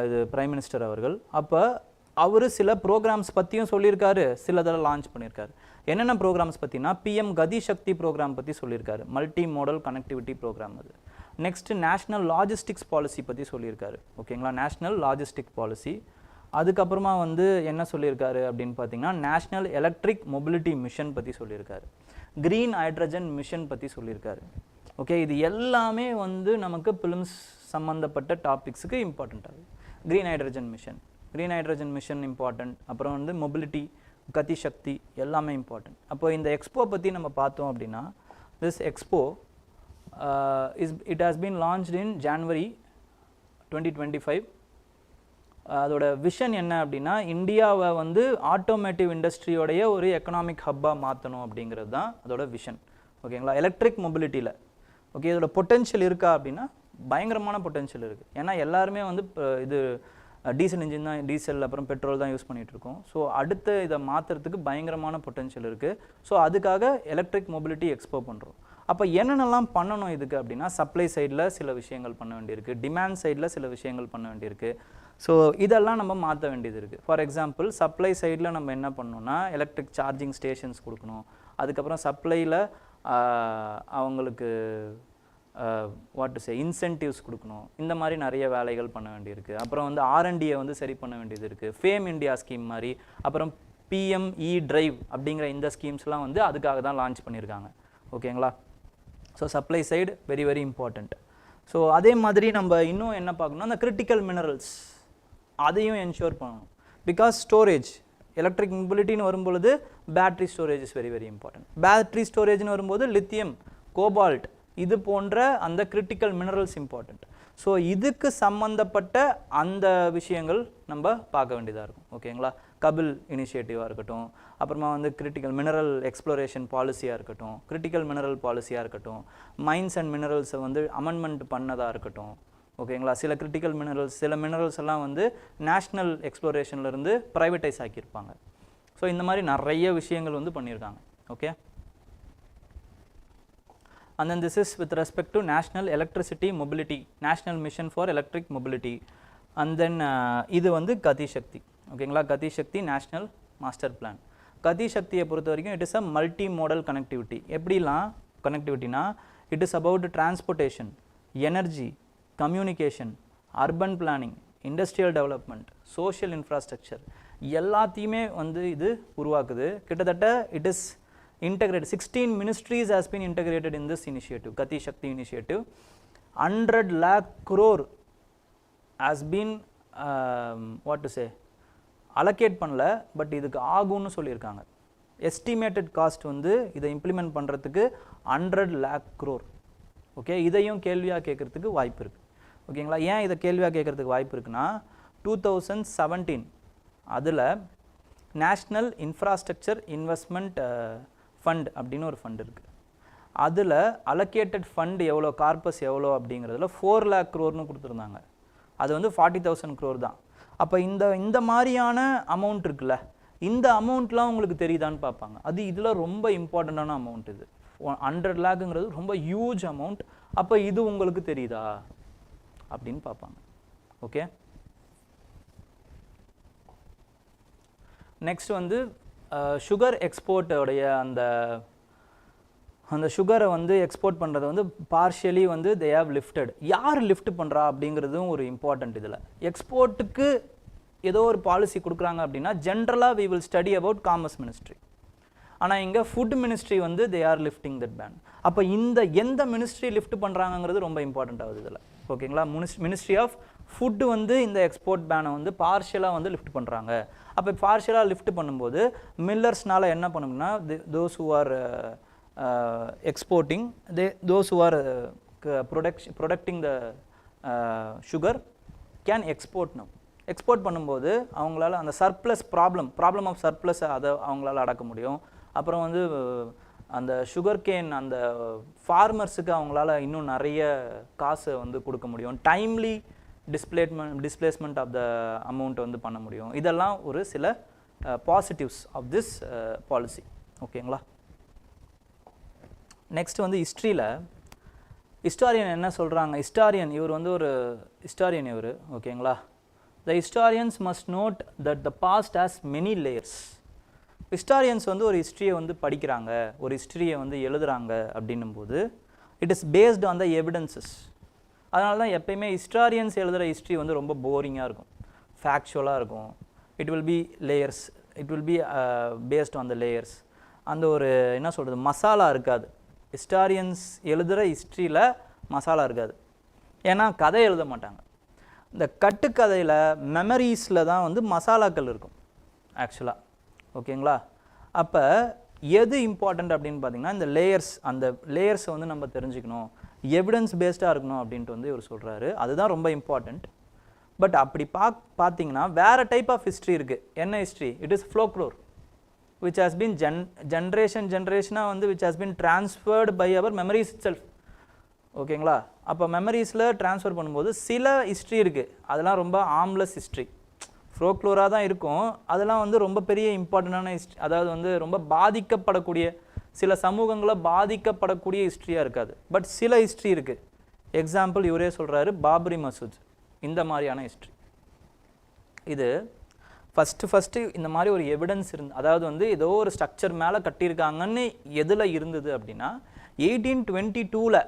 Speaker 1: இது பிரைம் மினிஸ்டர் அவர்கள். அப்போ அவர் சில ப்ரோக்ராம்ஸ் பற்றியும் சொல்லியிருக்காரு, சிலதெல்லாம் லான்ச் பண்ணியிருக்காரு. என்னென்ன ப்ரோக்ராம்ஸ் பற்றினா பிஎம் கதிசக்தி ப்ரோக்ராம் பற்றி சொல்லியிருக்காரு, மல்டி மோடல் கனெக்டிவிட்டி ப்ரோக்ராம் அது. நெக்ஸ்ட்டு நேஷ்னல் லாஜிஸ்டிக்ஸ் பாலிசி பற்றி சொல்லியிருக்காரு. ஓகேங்களா? National logistic policy. அதுக்கப்புறமா வந்து என்ன சொல்லியிருக்காரு அப்படின்னு பார்த்தீங்கன்னா நேஷ்னல் எலக்ட்ரிக் மொபிலிட்டி மிஷன் பற்றி சொல்லியிருக்காரு, க்ரீன் ஹைட்ரஜன் மிஷன் பற்றி சொல்லியிருக்காரு. ஓகே, இது எல்லாமே வந்து நமக்கு பிலிம்ஸ் சம்மந்தப்பட்ட டாபிக்ஸுக்கு இம்பார்ட்டண்ட் ஆகுது. Green hydrogen mission important. அப்புறம் வந்து மொபிலிட்டி, கதிசக்தி எல்லாமே இம்பார்ட்டண்ட். அப்போ இந்த எக்ஸ்போ பற்றி நம்ம பார்த்தோம் அப்படின்னா this expo it has been launched in January 2025. அதோட விஷன் என்ன அப்படின்னா இந்தியாவை வந்து ஆட்டோமேட்டிவ் இண்டஸ்ட்ரியோடைய ஒரு எக்கனாமிக் ஹப்பாக மாற்றணும் அப்படிங்கிறது தான் அதோட விஷன். ஓகேங்களா? எலக்ட்ரிக் மொபிலிட்டியில் ஓகே இதோட பொட்டென்ஷியல் இருக்கா அப்படின்னா பயங்கரமான பொட்டென்ஷியல் இருக்குது. ஏன்னா எல்லாருமே வந்து இது டீசல் இன்ஜின் தான், டீசல் அப்புறம் பெட்ரோல் தான் யூஸ் பண்ணிகிட்டு இருக்கோம். ஸோ அடுத்து இதை மாற்றுறதுக்கு பயங்கரமான பொட்டென்ஷியல் இருக்குது. ஸோ அதுக்காக எலக்ட்ரிக் மொபிலிட்டி எக்ஸ்போ பண்ணுறோம். அப்போ என்னென்னலாம் பண்ணணும் இதுக்கு அப்படின்னா சப்ளை சைடில் சில விஷயங்கள் பண்ண வேண்டியிருக்கு, டிமாண்ட் சைடில் சில விஷயங்கள் பண்ண வேண்டியிருக்கு. ஸோ இதெல்லாம் நம்ம மாற்ற வேண்டியது இருக்குது. ஃபார் எக்ஸாம்பிள் சப்ளை சைடில் நம்ம என்ன பண்ணணும்னா எலக்ட்ரிக் சார்ஜிங் ஸ்டேஷன்ஸ் கொடுக்கணும். அதுக்கப்புறம் சப்ளையில் அவங்களுக்கு வாட் டு சே இன்சென்டிவ்ஸ் கொடுக்கணும். இந்த மாதிரி நிறைய வேலைகள் பண்ண வேண்டியிருக்கு. அப்புறம் வந்து R&Dயை வந்து சரி பண்ண வேண்டியது இருக்குது. ஃபேம் இந்தியா ஸ்கீம் மாதிரி, அப்புறம் PME டிரைவ் அப்படிங்கிற இந்த ஸ்கீம்ஸ்லாம் வந்து அதுக்காக தான் லான்ச் பண்ணியிருக்காங்க. ஓகேங்களா? So supply side very very important. So அதே மாதிரி நம்ம இன்னும் என்ன பார்க்கணும்னா அந்த கிரிட்டிக்கல் மினரல்ஸ் அதையும் என்ஷூர் பண்ணணும். பிகாஸ் ஸ்டோரேஜ் எலக்ட்ரிக் மொபிலிட்டின்னு வரும்பொழுது battery storage is very very important. Battery ஸ்டோரேஜ்னு வரும்போது லித்தியம், கோபால்ட் இது போன்ற அந்த கிரிட்டிக்கல் மினரல்ஸ் இம்பார்ட்டண்ட். ஸோ இதுக்கு சம்மந்தப்பட்ட அந்த விஷயங்கள் நம்ம பார்க்க வேண்டியதாக இருக்கும். ஓகேங்களா? கபில் இனிஷியேட்டிவாக இருக்கட்டும், அப்புறமா வந்து கிரிட்டிக்கல் மினரல் எக்ஸ்ப்ளோரேஷன் பாலிசியாக இருக்கட்டும், கிரிட்டிக்கல் மினரல் பாலிசியாக இருக்கட்டும், மைன்ஸ் அண்ட் மினரல்ஸை வந்து அமெண்ட்மெண்ட் பண்ணதாக இருக்கட்டும். ஓகேங்களா? சில கிரிட்டிக்கல் மினரல்ஸ், சில மினரல்ஸ் எல்லாம் வந்து நேஷ்னல் எக்ஸ்ப்ளோரேஷன்லேருந்து ப்ரைவேட்டைஸ் ஆக்கியிருப்பாங்க. ஸோ இந்த மாதிரி நிறைய விஷயங்கள் வந்து பண்ணியிருக்காங்க. Okay, and then this is with respect to national electricity mobility, national mission for electric mobility. And then இது வந்து Gatisakthi. ஓகேங்களா? Gatisakthi national master plan. Gatisakthi பொறுத்த வரைக்கும் it is a multi modal connectivity. எப்படிலாம் கனெக்டிவிட்டினா it is about transportation, energy, communication, urban planning, industrial development, social infrastructure எல்லாத்தையுமே வந்து இது உருவாக்குது. கிட்டத்தட்ட it is integrated, 16 ministries has been integrated in this initiative, Gatisakthi initiative. 100 lakh crore has been what to say allocate பண்ணல, but இதுக்கு ஆகும்னு சொல்லியிருக்காங்க. Estimated cost வந்து இதை இம்ப்ளிமெண்ட் பண்ணுறதுக்கு 100 lakh crore. ஓகே, இதையும் கேள்வியாக கேட்குறதுக்கு வாய்ப்பு இருக்குது. ஓகேங்களா? ஏன் இதை கேள்வியாக கேட்குறதுக்கு வாய்ப்பு இருக்குன்னா 2017 அதில் நேஷ்னல் இன்ஃப்ராஸ்ட்ரக்சர் இன்வெஸ்ட்மெண்ட் ஃபண்ட் அப்படின்னு ஒரு ஃபண்ட் இருக்குது. அதில் அலோகேட்டட் ஃபண்ட் எவ்வளோ, கார்பஸ் எவ்வளோ அப்படிங்கிறதுல 4 lakh crore கொடுத்துருந்தாங்க. அது வந்து 40,000 crore தான். அப்போ இந்த மாதிரியான அமௌண்ட் இருக்குல்ல, இந்த அமௌண்ட்லாம் உங்களுக்கு தெரியுதான்னு பார்ப்பாங்க. அது இதில் ரொம்ப இம்பார்ட்டண்ட்டான அமௌண்ட். இது 100 lakhங்கிறது ரொம்ப ஹியூஜ் அமௌண்ட். அப்போ இது உங்களுக்கு தெரியுதா அப்படின்னு பார்ப்பாங்க. ஓகே, நெக்ஸ்ட் வந்து சுகர் எக்ஸ்போர்ட்டோடைய அந்த சுகரை வந்து எக்ஸ்போர்ட் பண்ணுறது வந்து பார்ஷியலி வந்து தே ஹேவ் லிஃப்டட். யார் லிஃப்ட் பண்ணுறா அப்படிங்கிறதும் ஒரு இம்பார்ட்டண்ட். இதில் எக்ஸ்போர்ட்டுக்கு ஏதோ ஒரு பாலிசி கொடுக்குறாங்க அப்படின்னா ஜென்ரலாக we will study about commerce ministry. ஆனால் இங்கே ஃபுட் மினிஸ்ட்ரி வந்து they are lifting that ban. அப்போ எந்த மினிஸ்ட்ரி லிஃப்ட் பண்ணுறாங்கிறது ரொம்ப இம்பார்ட்டண்ட் ஆகுது இதில். ஓகேங்களா? மினிஸ்ட்ரி ஆஃப் ஃபுட்டு வந்து இந்த எக்ஸ்போர்ட் பேனை வந்து பார்ஷியலாக வந்து லிஃப்ட் பண்ணுறாங்க. அப்போ பார்ஷியலாக லிஃப்ட் பண்ணும்போது மில்லர்ஸ்னால என்ன பண்ணணும்னா those who are exporting, those who are protecting the sugar cane export now. Export பண்ணும்போது அவங்களால அந்த சர்ப்ளஸ் ப்ராப்ளம் ஆஃப் சர்ப்ளஸை அதை அவங்களால அடக்க முடியும். அப்புறம் வந்து அந்த சுகர் கேன் அந்த ஃபார்மர்ஸுக்கு அவங்களால இன்னும் நிறைய காசை வந்து கொடுக்க முடியும். Timely displacement of the amount வந்து பண்ண முடியும். இதெல்லாம் ஒரு சில பாசிட்டிவ்ஸ் ஆஃப் திஸ் பாலிசி. ஓகேங்களா? நெக்ஸ்ட் வந்து ஹிஸ்டாரியன் என்ன சொல்கிறாங்க? இவர் வந்து ஒரு ஹிஸ்டாரியன் இவர். ஓகேங்களா? The historians must note that the past has many layers. Historians வந்து ஒரு ஹிஸ்ட்ரியை வந்து படிக்கிறாங்க, ஒரு ஹிஸ்ட்ரியை வந்து எழுதுகிறாங்க அப்படின்னும்போது it is based on the evidences. அதனால தான் எப்பயுமே ஹிஸ்டாரியன்ஸ் எழுதுகிற ஹிஸ்ட்ரி வந்து ரொம்ப போரிங்காக இருக்கும், ஃபேக்சுவலாக இருக்கும். It will B layers, it will be based on the layers. அந்த ஒரு என்ன சொல்கிறது மசாலா இருக்காது. ஹிஸ்டாரியன்ஸ் எழுதுகிற ஹிஸ்ட்ரியில் மசாலா இருக்காது. ஏன்னா கதை எழுத மாட்டாங்க. இந்த கட்டுக்கதையில் மெமரிஸில் தான் வந்து மசாலாக்கள் இருக்கும் ஆக்சுவலாக. ஓகேங்களா? அப்போ எது இம்பார்ட்டண்ட் அப்படின்னு பார்த்தீங்கன்னா இந்த அந்த லேயர்ஸை வந்து நம்ம தெரிஞ்சுக்கணும், எவிடன்ஸ் பேஸ்டாக இருக்கணும் அப்படின்ட்டு வந்து இவர் சொல்கிறாரு. அதுதான் ரொம்ப இம்பார்ட்டண்ட். பட் அப்படி பார்த்தீங்கன்னா வேறு டைப் ஆஃப் ஹிஸ்ட்ரி இருக்குது. என்ன history? It is folklore which has been ஜென்ரேஷனாக வந்து which has been transferred by our memories itself. ஓகேங்களா? அப்போ மெமரிஸில் ட்ரான்ஸ்ஃபர் பண்ணும்போது சில ஹிஸ்ட்ரி இருக்குது, அதெல்லாம் ரொம்ப ஆம்லெஸ் ஹிஸ்ட்ரி, ஃப்ளோக்ளோராக தான் இருக்கும். அதெல்லாம் வந்து ரொம்ப பெரிய இம்பார்ட்டண்டான ஹிஸ்ட்ரி, அதாவது வந்து ரொம்ப பாதிக்கப்படக்கூடிய சில சமூகங்களை பாதிக்கப்படக்கூடிய ஹிஸ்ட்ரியாக இருக்காது. பட் சில ஹிஸ்ட்ரி இருக்குது. எக்ஸாம்பிள் இவரே சொல்கிறாரு, பாபரி மசூத், இந்த மாதிரியான ஹிஸ்ட்ரி. இது ஃபஸ்ட்டு இந்த மாதிரி ஒரு எவிடன்ஸ் அதாவது வந்து ஏதோ ஒரு ஸ்ட்ரக்சர் மேலே கட்டியிருக்காங்கன்னு எதில் இருந்தது அப்படின்னா 1822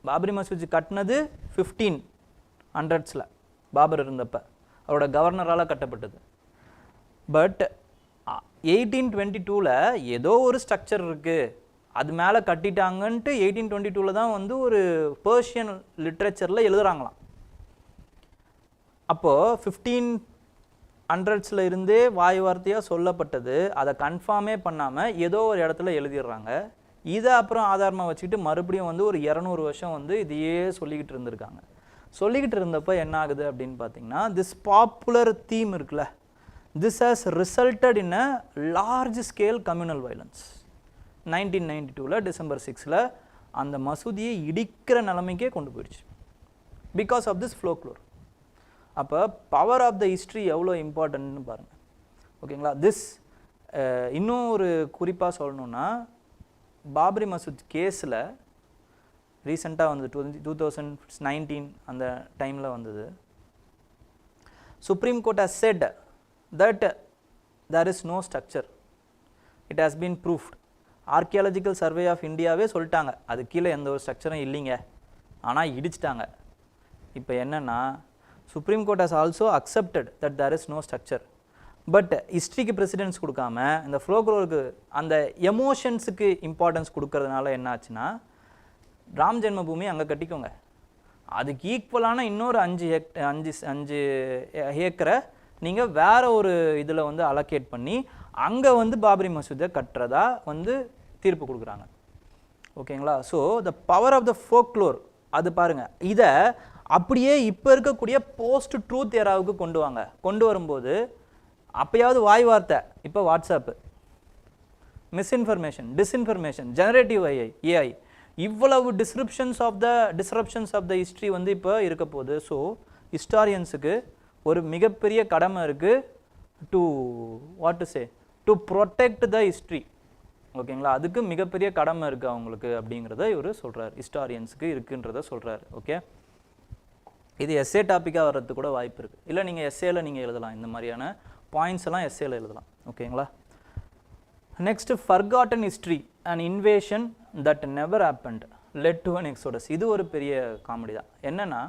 Speaker 1: பாபரி மசூதி கட்டினது 1500s பாபர் இருந்தப்ப அவரோட கவர்னரால் கட்டப்பட்டது. பட் 1822 ஏதோ ஒரு ஸ்ட்ரக்சர் இருக்குது அது மேலே கட்டிட்டாங்கன்ட்டு 1822 தான் வந்து ஒரு பெர்ஷியன் லிட்ரேச்சரில் எழுதுகிறாங்களாம். அப்போது 1500s இருந்தே வாய் வார்த்தையாக சொல்லப்பட்டது அதை கன்ஃபார்மே பண்ணாமல் ஏதோ ஒரு இடத்துல எழுதிடுறாங்க. இதை அப்புறம் ஆதாரமாக வச்சுக்கிட்டு மறுபடியும் வந்து ஒரு 200 வருஷம் வந்து இதையே சொல்லிக்கிட்டு இருந்திருக்காங்க. சொல்லிக்கிட்டு இருந்தப்போ என்ன ஆகுது அப்படின்னு பார்த்தீங்கன்னா, திஸ் பாப்புலர் தீம் இருக்குல்ல, this has resulted in a large scale communal violence. 1992 December 6 அந்த மசூதியை இடிக்கிற நிலைமைக்கே கொண்டு போயிடுச்சு பிகாஸ் ஆஃப் திஸ் ஃப்ளோக்ளோர். அப்போ பவர் ஆஃப் த ஹிஸ்ட்ரி எவ்வளோ இம்பார்ட்டன்ட்னு பாருங்கள். ஓகேங்களா. திஸ் இன்னும் ஒரு குறிப்பாக சொல்லணுன்னா, பாபரி மசூத் கேஸில் ரீசெண்டாக வந்தது 2019 அந்த டைமில் வந்தது. Supreme Court has said that there is no structure. It has been proved. Archaeological survey of இந்தியாவே சொல்லிட்டாங்க அது கீழே எந்த ஒரு ஸ்ட்ரக்சரும் இல்லைங்க, ஆனால் இடிச்சிட்டாங்க. இப்போ என்னென்னா, Supreme Court has also accepted that there is no structure. But ஹிஸ்ட்ரிக்கு ப்ரெசிடென்ஸ் கொடுக்காம இந்த ஃப்ளோக்ளோருக்கு அந்த எமோஷன்ஸுக்கு இம்பார்ட்டன்ஸ் கொடுக்கறதுனால என்ன ஆச்சுன்னா, ராம் ஜென்மபூமி அங்கே கட்டிக்கோங்க, அதுக்கு ஈக்குவலான இன்னொரு 5 ஏக்கரை நீங்கள் வேற ஒரு இதில் வந்து அலோகேட் பண்ணி அங்கே வந்து பாபரி மசூதியை கட்டுறதா வந்து தீர்ப்பு கொடுக்குறாங்க. ஓகேங்களா. So the power of the folklore அது பாருங்கள். இதை அப்படியே இப்போ இருக்கக்கூடிய போஸ்ட் ட்ரூத் ஏராவுக்கு கொண்டு வரும்போது அப்போயாவது வாய் வார்த்தை, இப்போ WhatsApp, misinformation, disinformation, generative AI, இவ்வளவு டிஸ்ரப்ஷன்ஸ் ஆஃப் த ஹிஸ்ட்ரி வந்து இப்போ இருக்க போகுது. ஸோ ஹிஸ்டாரியன்ஸுக்கு ஒரு மிகப்பெரிய கடமை இருக்குது டு ப்ரொடெக்ட் த ஹிஸ்ட்ரி. ஓகேங்களா. அதுக்கு மிகப்பெரிய கடமை இருக்குது அவங்களுக்கு அப்படிங்கிறத இவர் சொல்கிறார், ஹிஸ்டாரியன்ஸுக்கு இருக்குன்றத சொல்கிறார். ஓகே, இது எஸ்ஏ டாப்பிக்காக வர்றது கூட வாய்ப்பு இருக்குது. இல்லை நீங்கள் எஸ்ஏல நீங்கள் எழுதலாம், இந்த மாதிரியான பாயிண்ட்ஸ் எல்லாம் எஸ்ஏல எழுதலாம். ஓகேங்களா. Next, forgotten history and invasion that never happened led to an exodus. இது ஒரு பெரிய காமெடி தான். என்னென்னா,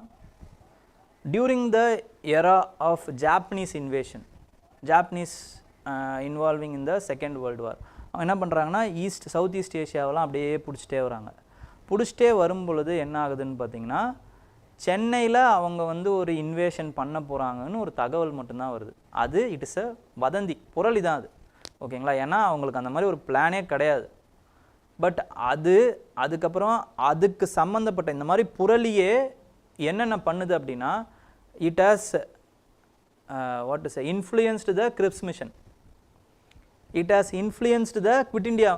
Speaker 1: during the era of Japanese invasion, Japanese involving in the second world war, அவங்க என்ன பண்ணுறாங்கன்னா சவுத் ஈஸ்ட் ஏஷியாவெல்லாம் அப்படியே பிடிச்சிட்டே வராங்க. பிடிச்சிட்டே வரும் பொழுது என்ன ஆகுதுன்னு பார்த்தீங்கன்னா, சென்னையில் அவங்க வந்து ஒரு இன்வேஷன் பண்ண போகிறாங்கன்னு ஒரு தகவல் மட்டும்தான் வருது. அது இட் இஸ் அ வதந்தி, புரளி தான் அது. ஓகேங்களா. ஏன்னா அவங்களுக்கு அந்த மாதிரி ஒரு பிளானே கிடையாது. பட் அதுக்கப்புறம் அதுக்கு சம்மந்தப்பட்ட இந்த மாதிரி புரளியே என்னென்ன பண்ணுது அப்படின்னா, it has influenced the grips mission, it has influenced the quit India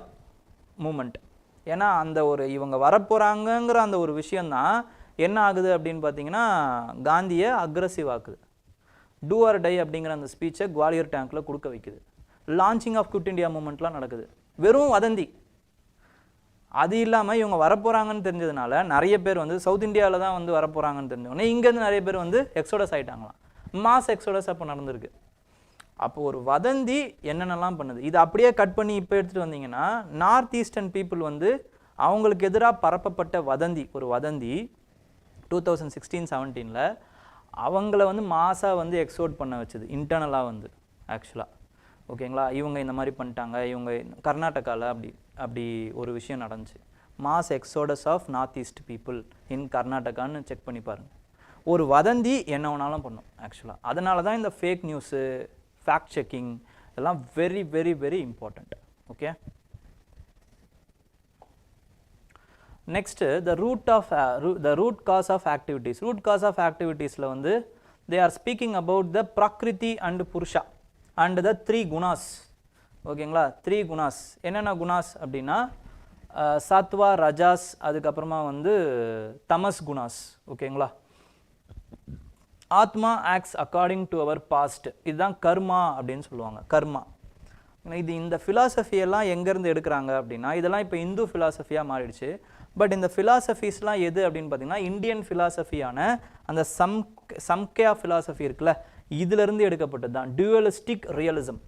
Speaker 1: moment. ஏன்னா அந்த ஒரு இவங்க வரப்போகிறாங்கங்கிற அந்த ஒரு விஷயந்தான் என்ன ஆகுது அப்படின்னு பார்த்தீங்கன்னா, காந்தியை அக்ரஸிவ் ஆக்குது. டூ ஆர் டை அப்படிங்கிற அந்த ஸ்பீச்சை குவாலியர் டேங்க்கில் கொடுக்க வைக்குது. லான்ச்சிங் ஆஃப் குவிட் இண்டியா மூமெண்ட்லாம் நடக்குது. வெறும் வதந்தி. அது இல்லாமல் இவங்க வரப்போகிறாங்கன்னு தெரிஞ்சதுனால நிறைய பேர் வந்து சவுத் இந்தியாவில் தான் வந்து வரப்போகிறாங்கன்னு தெரிஞ்சவொடனே இங்கேருந்து நிறைய பேர் வந்து எக்ஸோடஸ் ஆகிட்டாங்களாம். மாஸ் எக்ஸோடஸ் அப்போ நடந்திருக்கு. அப்போ ஒரு வதந்தி என்னென்னலாம் பண்ணுது. இது அப்படியே கட் பண்ணி இப்போ எடுத்துகிட்டு வந்தீங்கன்னா, நார்த் ஈஸ்டர்ன் பீப்புள் வந்து அவங்களுக்கு எதிராக பரப்பப்பட்ட ஒரு வதந்தி 2016-17 அவங்கள வந்து மாசாக வந்து எக்ஸோட் பண்ண வச்சுது இன்டர்னலாக வந்து ஆக்சுவலாக. ஓகேங்களா. இவங்க இந்த மாதிரி பண்ணிட்டாங்க, இவங்க கர்நாடகாவில் அப்படி ஒரு விஷயம் நடந்துச்சு. Mass exodus of North East people in கர்நாடகான்னு செக் பண்ணி பாருங்கள். ஒரு வதந்தி என்ன வேணாலும் பண்ணும் ஆக்சுவலாக. அதனால தான் இந்த ஃபேக் நியூஸு, ஃபேக்ட் செக்கிங் இதெல்லாம் very very very important. Okay. Next the root cause of activities. root cause of activitiesல வந்து they are speaking about the prakriti and purusha and the 3 gunas. ஓகேங்களா. 3 gunas என்னென்ன குணாஸ் அப்படின்னா, சத்வா, ரஜாஸ், அதுக்கப்புறமா வந்து தமஸ் குணாஸ். ஓகேங்களா. ஆத்மா acts according to our past, இதுதான் கர்மா அப்படின்னு சொல்லுவாங்க. கர்மா இது இந்த ஃபிலாசபியெல்லாம் எங்கேருந்து எடுக்கிறாங்க அப்படின்னா, இதெல்லாம் இப்போ இந்து ஃபிலாசபியாக மாறிடுச்சு. பட் இந்த ஃபிலாசபிஸ்லாம் எது அப்படின்னு பார்த்தீங்கன்னா, இந்தியன் ஃபிலாசபியான அந்த சம்கயா ஃபிலாசபி இருக்குல்ல, இதிலிருந்து எடுக்கப்பட்டது தான். Dualistic realism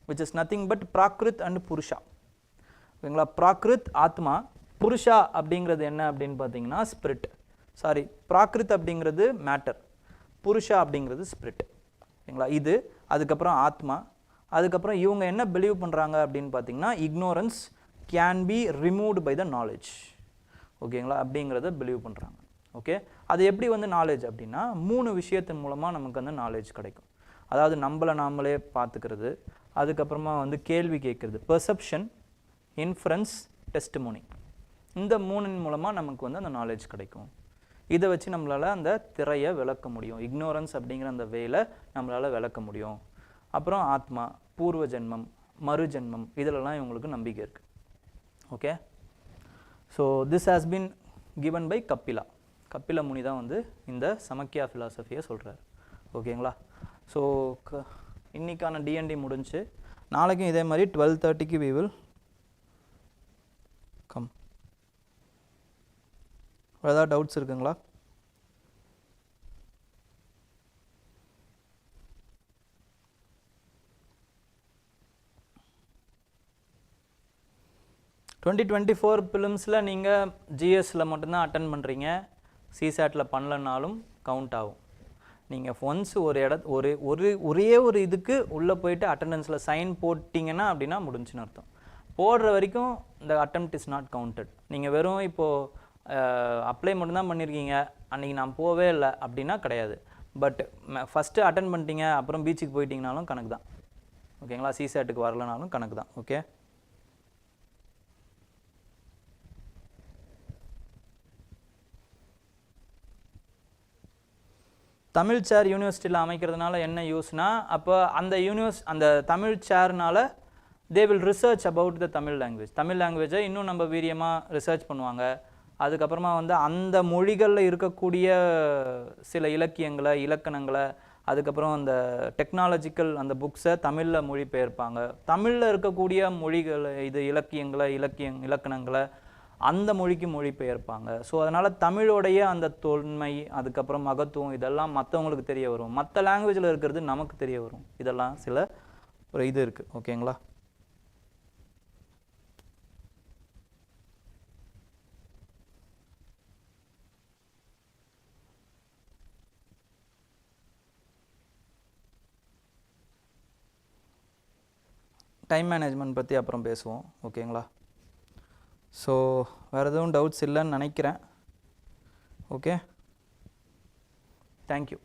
Speaker 1: which is nothing but Prakriti and Purusha. ஓகேங்களா. பிராக்ருத் ஆத்மா, புருஷா அப்படிங்கிறது என்ன அப்படின்னு பார்த்தீங்கன்னா ஸ்பிரிட், சாரி பிராகிருத் அப்படிங்கிறது மேட்டர், புருஷா அப்படிங்கிறது ஸ்பிரிட், ஓகேங்களா. இது அதுக்கப்புறம் ஆத்மா, அதுக்கப்புறம் இவங்க என்ன பிலீவ் பண்ணுறாங்க அப்படின்னு பார்த்தீங்கன்னா ignorance can be removed by the knowledge, ஓகேங்களா, அப்படிங்கிறத பிலீவ் பண்ணுறாங்க. ஓகே, அது எப்படி வந்து நாலேஜ் அப்படின்னா 3 விஷயத்தின் மூலமாக நமக்கு வந்து நாலேஜ் கிடைக்கும். அதாவது நம்மளை நாமளே பார்த்துக்கிறது, அதுக்கப்புறமா வந்து கேள்வி கேட்குறது, பெர்செப்ஷன், இன்ஃபரன்ஸ், டெஸ்டிமோனி. இந்த 3 மூலமாக நமக்கு வந்து அந்த நாலேஜ் கிடைக்கும். இதை வச்சு நம்மளால் அந்த திரையை விளக்க முடியும், இக்னோரன்ஸ் அப்படிங்கிற அந்த வேலை நம்மளால் விளக்க முடியும். அப்புறம் ஆத்மா, பூர்வ ஜென்மம், மறு ஜென்மம், இதிலெல்லாம் இவங்களுக்கு நம்பிக்கை இருக்குது. Okay, so this has been given by Kapila. Kapila Muni தான் வந்து இந்த சமக்கியா ஃபிலாசபியை சொல்கிறார். ஓகேங்களா. ஸோ இன்னைக்கான டிஎன்டி முடிஞ்சு, நாளைக்கும் இதே மாதிரி 12:30க்கு we will come. ஏதாவது டவுட்ஸ் இருக்குங்களா? டுவெண்ட்டி ஃபிலிம்ஸில் நீங்கள் ஜிஎஸ்சில் மட்டும்தான் அட்டன் பண்ணுறீங்க, சிசாட்டில் பண்ணலனாலும் கவுண்ட் ஆகும். நீங்கள் ஒன்ஸ் ஒரே ஒரு இதுக்கு உள்ளே போயிட்டு அட்டண்டன்ஸில் சைன் போட்டிங்கன்னா அப்படின்னா முடிஞ்சுன்னு அர்த்தம். போடுற வரைக்கும் இந்த அட்டெம்ப்ட் இஸ் நாட் கவுண்டட். நீங்கள் வெறும் இப்போது அப்ளை மட்டும்தான் பண்ணியிருக்கீங்க, அன்றைக்கி நான் போவே இல்லை அப்படின்னா கிடையாது. பட் ஃபஸ்ட்டு அட்டன் பண்ணிட்டீங்க, அப்புறம் பீச்சுக்கு போயிட்டீங்கனாலும் கணக்கு தான், ஓகேங்களா. சிசாட்டுக்கு வரலனாலும் கணக்கு தான். ஓகே, தமிழ் சேர் யூனிவர்சிட்டியில் அமைக்கிறதுனால என்ன யூஸ்னா, அப்போ அந்த தமிழ் சேர்னால they will research about the Tamil language. Tamil லாங்குவேஜை இன்னும் நம்ம வீரியமாக ரிசர்ச் பண்ணுவாங்க. அதுக்கப்புறமா வந்து அந்த மொழிகளில் இருக்கக்கூடிய சில இலக்கியங்களை, இலக்கணங்களை, அதுக்கப்புறம் அந்த டெக்னாலஜிக்கல் அந்த புக்ஸை தமிழில் மொழிபெயர்ப்பாங்க. தமிழில் இருக்கக்கூடிய மொழிகளை, இது இலக்கணங்களை அந்த மொழிக்கு மொழிபெயர்ப்பாங்க. ஸோ அதனால் தமிழோடைய அந்த தொன்மை, அதுக்கப்புறம் மகத்துவம், இதெல்லாம் மற்றவங்களுக்கு தெரிய வரும். மற்ற லாங்குவேஜில் இருக்கிறது நமக்கு தெரிய வரும். இதெல்லாம் சில ஒரு இது இருக்குது. ஓகேங்களா. டைம் மேனேஜ்மெண்ட் பற்றி அப்புறம் பேசுவோம். ஓகேங்களா. ஸோ வேறு எதுவும் டவுட்ஸ் இல்லைன்னு நினைக்கிறேன். Okay, thank you.